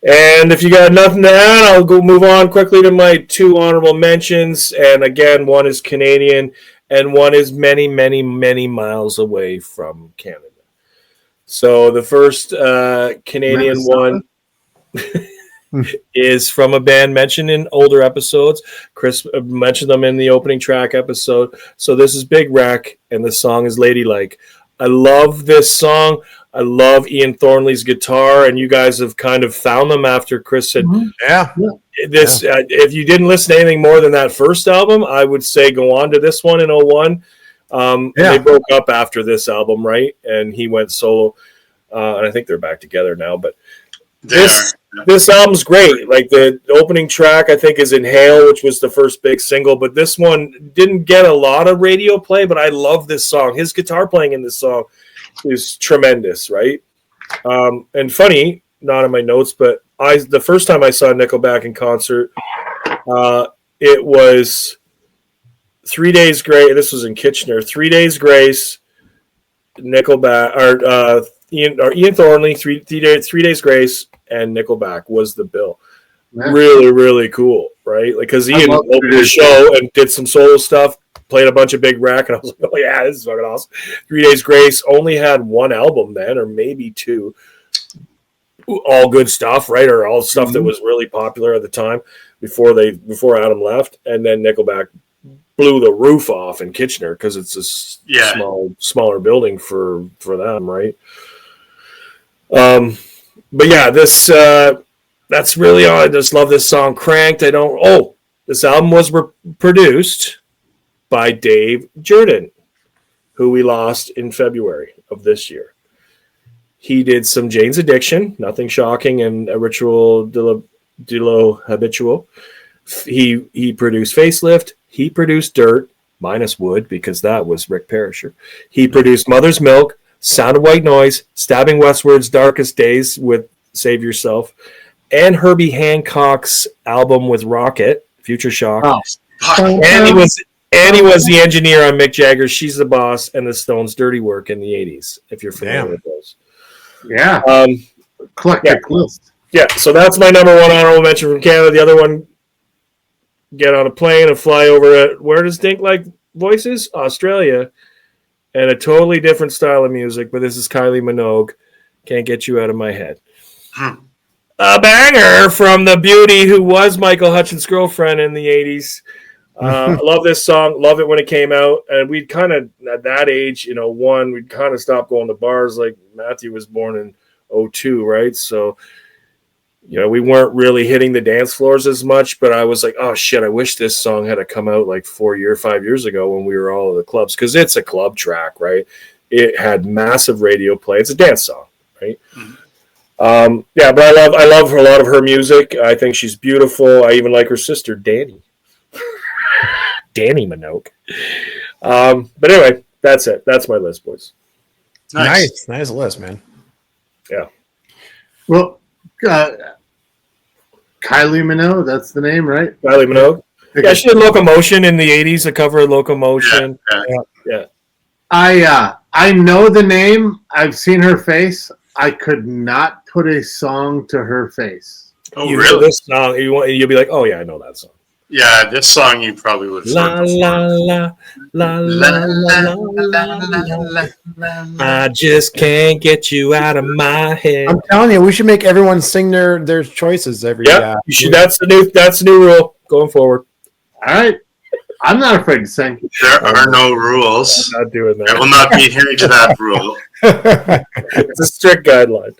[SPEAKER 1] And if you got nothing to add, I'll go move on quickly to my 2 honorable mentions. And again, one is Canadian, and one is many, many, many miles away from Canada. So the first Canadian one is from a band mentioned in older episodes. Chris mentioned them in the opening track episode. So this is Big Wreck, and the song is Ladylike. I love this song. I love Ian Thornley's guitar, and you guys have kind of found them after Chris had.
[SPEAKER 3] Yeah.
[SPEAKER 1] This, if you didn't listen to anything more than that first album, I would say go on to this one in 01. They broke up after this album, right? And he went solo, and I think they're back together now. But This album's great. Like the opening track, I think, is "Inhale," which was the first big single. But this one didn't get a lot of radio play. But I love this song. His guitar playing in this song is tremendous, right? And funny, not in my notes, but the first time I saw Nickelback in concert, it was 3 Days Grace. This was in Kitchener. 3 Days Grace, Nickelback, or Ian Thornley. 3 Days Grace and Nickelback was the bill.
[SPEAKER 2] Yeah.
[SPEAKER 1] Really, really cool, right? Like, because Ian opened the show and did some solo stuff, played a bunch of big rack, and I was like, oh yeah, this is fucking awesome. 3 Days Grace only had one album then, or maybe two. All good stuff, right? Or all stuff that was really popular at the time before Adam left, and then Nickelback blew the roof off in Kitchener because it's a smaller building for them, right? But yeah, this that's really all. I just love this song, Cranked. This album was produced by Dave Jordan, who we lost in February of this year. He did some Jane's Addiction, nothing shocking, and a Ritual de lo Habitual. He produced Facelift. He produced Dirt, minus Wood, because that was Rick Parisher. He produced Mother's Milk, Sound of White Noise, Stabbing Westward's Darkest Days with Save Yourself, and Herbie Hancock's album with Rocket, Future Shock. Oh. And he was the engineer on Mick Jagger's She's the Boss and the Stones' Dirty Work in the 80s, if you're familiar with those.
[SPEAKER 2] Yeah. Eclectic list.
[SPEAKER 1] Yeah, so that's my number one honorable mention from Canada. The other one, get on a plane and fly over at, where does Dink like voices? Australia. And a totally different style of music, but this is Kylie Minogue. Can't Get You Out of My Head. A banger from the beauty who was Michael Hutchins' girlfriend in the 80s. I love this song. Love it when it came out. And we'd kind of, at that age, we'd kind of stopped going to bars. Like Matthew was born in 2002, right? So, we weren't really hitting the dance floors as much. But I was like, oh, shit, I wish this song had come out like 5 years ago when we were all at the clubs. Because it's a club track, right? It had massive radio play. It's a dance song, right? Mm-hmm. But I love a lot of her music. I think she's beautiful. I even like her sister, Danny. Danny Minogue. But anyway, that's it. That's my list, boys.
[SPEAKER 3] Nice list, man.
[SPEAKER 1] Yeah.
[SPEAKER 2] Well, Kylie Minogue, that's the name, right?
[SPEAKER 1] Kylie Minogue. Okay. Yeah, she did Locomotion in the 80s, a cover of Locomotion. Yeah.
[SPEAKER 2] I know the name. I've seen her face. I could not put a song to her face.
[SPEAKER 4] Oh,
[SPEAKER 1] you
[SPEAKER 4] really?
[SPEAKER 1] Know this song, you'll be like, oh yeah, I know that song.
[SPEAKER 4] Yeah, this song you probably would have
[SPEAKER 1] heard before. La. I just can't get you out of my head.
[SPEAKER 3] I'm telling you, we should make everyone sing their choices every year.
[SPEAKER 1] Yeah, you should. That's the new rule going forward.
[SPEAKER 2] All right. I'm not afraid to sing.
[SPEAKER 4] There are no rules.
[SPEAKER 1] I'm not doing that.
[SPEAKER 4] I will not be adhering to that rule.
[SPEAKER 1] It's a strict guideline.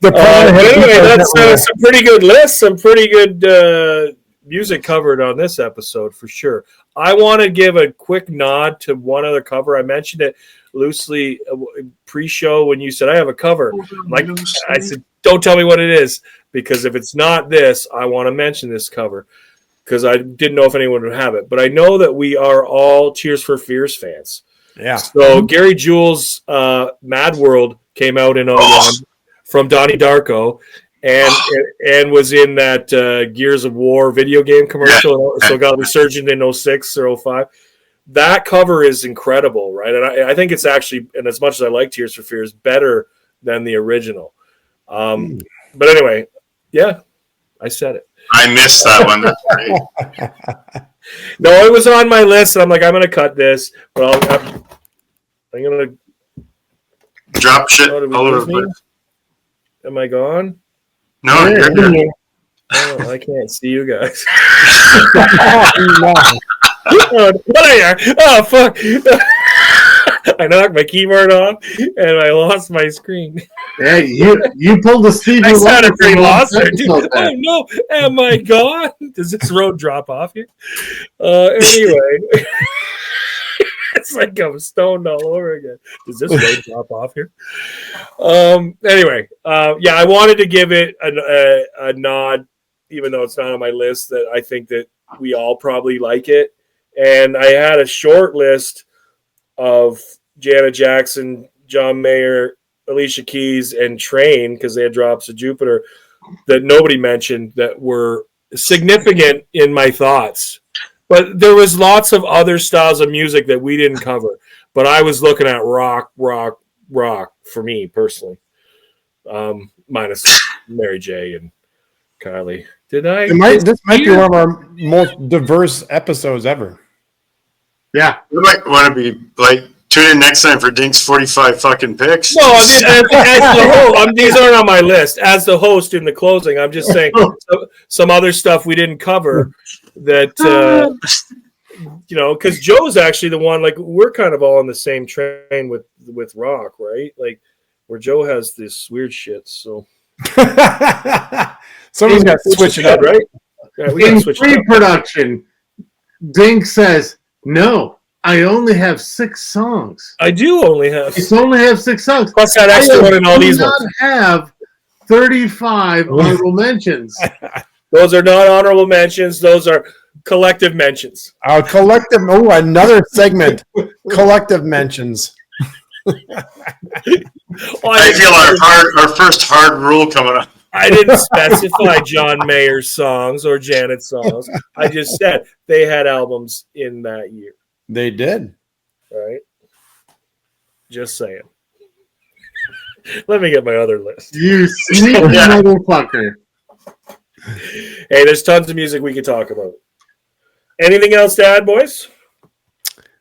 [SPEAKER 1] Anyway, that's some pretty good lists. Some pretty good music covered on this episode for sure. I want to give a quick nod to one other cover. I mentioned it loosely pre-show when you said I have a cover. I said, don't tell me what it is, because if it's not this, I want to mention this cover because I didn't know if anyone would have it. But I know that we are all Tears for Fears fans.
[SPEAKER 3] Yeah.
[SPEAKER 1] So Gary Jules' Mad World came out in 2001 from Donnie Darko. And was in that Gears of War video game commercial, so got resurgent in 2006 or 2005. That cover is incredible, right? And I think it's actually, and as much as I like Tears for Fears, better than the original. But anyway, yeah, I said it.
[SPEAKER 4] I missed that one. That's great.
[SPEAKER 1] No, it was on my list. And I'm like, I'm going to cut this, but I'm going to
[SPEAKER 4] drop shit all over the place.
[SPEAKER 1] Am I gone?
[SPEAKER 4] No, you're good.
[SPEAKER 1] Oh, I can't see you guys. Oh, fuck. I knocked my keyboard off, and I lost my screen.
[SPEAKER 2] Yeah, you pulled the Stevie
[SPEAKER 1] I sounded pretty lost there, dude. Oh, no. Am I gone? Does this road drop off here? Anyway. It's like I'm stoned all over again. Does this road drop off here? Anyway, yeah, I wanted to give it a nod, even though it's not on my list, that I think that we all probably like it. And I had a short list of Janet Jackson, John Mayer, Alicia Keys, and Train, because they had Drops of Jupiter, that nobody mentioned that were significant in my thoughts. But there was lots of other styles of music that we didn't cover. But I was looking at rock for me personally. Minus Mary J. and Kylie. Did I?
[SPEAKER 3] This might be one of our most diverse episodes ever.
[SPEAKER 2] Yeah.
[SPEAKER 4] You might want to be like, tune in next time for Dink's 45 fucking picks.
[SPEAKER 1] No, as the host, these aren't on my list. As the host in the closing, I'm just saying some other stuff we didn't cover that, because Joe's actually the one, like, we're kind of all on the same train with rock, right? Like, where Joe has this weird shit, so.
[SPEAKER 3] Someone's got to switch it up,
[SPEAKER 1] right? Yeah, we
[SPEAKER 2] In
[SPEAKER 1] got to switch it up.
[SPEAKER 2] pre-production, Dink says, no, I only have 6 songs.
[SPEAKER 1] I do only have.
[SPEAKER 2] You only have 6 songs.
[SPEAKER 1] Plus that extra one in all these
[SPEAKER 2] I
[SPEAKER 1] ones.
[SPEAKER 2] do not have 35 honorable mentions.
[SPEAKER 1] Those are not honorable mentions. Those are collective mentions.
[SPEAKER 3] Our collective. Oh, another segment. Collective mentions.
[SPEAKER 4] I feel our first hard rule coming up.
[SPEAKER 1] I didn't specify John Mayer's songs or Janet's songs. I just said they had albums in that year.
[SPEAKER 3] They did.
[SPEAKER 1] Right? Just saying. Let me get my other list.
[SPEAKER 2] You sneaky motherfucker.
[SPEAKER 1] Hey, there's tons of music we could talk about. Anything else to add, boys?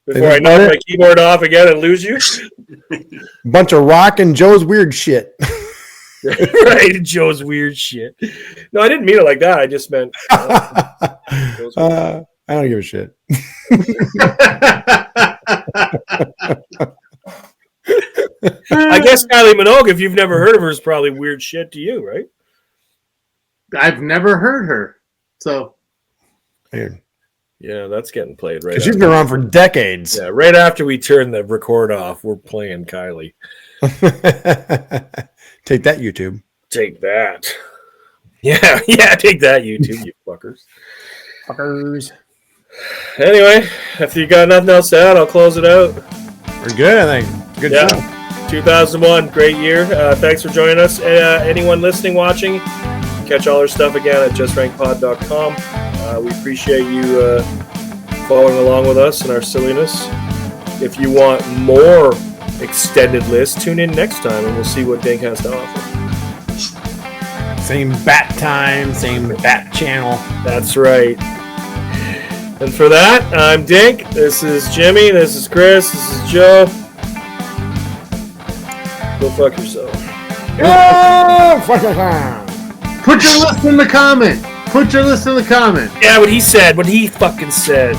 [SPEAKER 1] Before I knock my keyboard off again and lose you?
[SPEAKER 3] Bunch of rock and Joe's weird shit.
[SPEAKER 1] Right, Joe's weird shit. No, I didn't mean it like that. I just meant.
[SPEAKER 3] I don't give a shit.
[SPEAKER 1] I guess Kylie Minogue, if you've never heard of her, is probably weird shit to you, right?
[SPEAKER 2] I've never heard her. So.
[SPEAKER 1] Yeah, that's getting played right.
[SPEAKER 3] Because she's been around for decades.
[SPEAKER 1] Yeah, right after we turn the record off, we're playing Kylie.
[SPEAKER 3] Take that, YouTube.
[SPEAKER 1] Take that. Yeah, take that, YouTube, you fuckers. Anyway, if you got nothing else to add, I'll close it out.
[SPEAKER 3] We're good, I think. Good show.
[SPEAKER 1] 2001, great year. Thanks for joining us. Anyone listening, watching, catch all our stuff again at justrankpod.com. We appreciate you following along with us and our silliness. If you want more extended list, tune in next time and we'll see what Dink has to offer.
[SPEAKER 3] Same bat time, same bat channel.
[SPEAKER 1] That's right. And for that, I'm Dink. This is Jimmy. This is Chris. This is Joe. Go fuck yourself.
[SPEAKER 2] Put your list in the comment. Put your list in the comment.
[SPEAKER 1] Yeah, what he said. What he fucking said.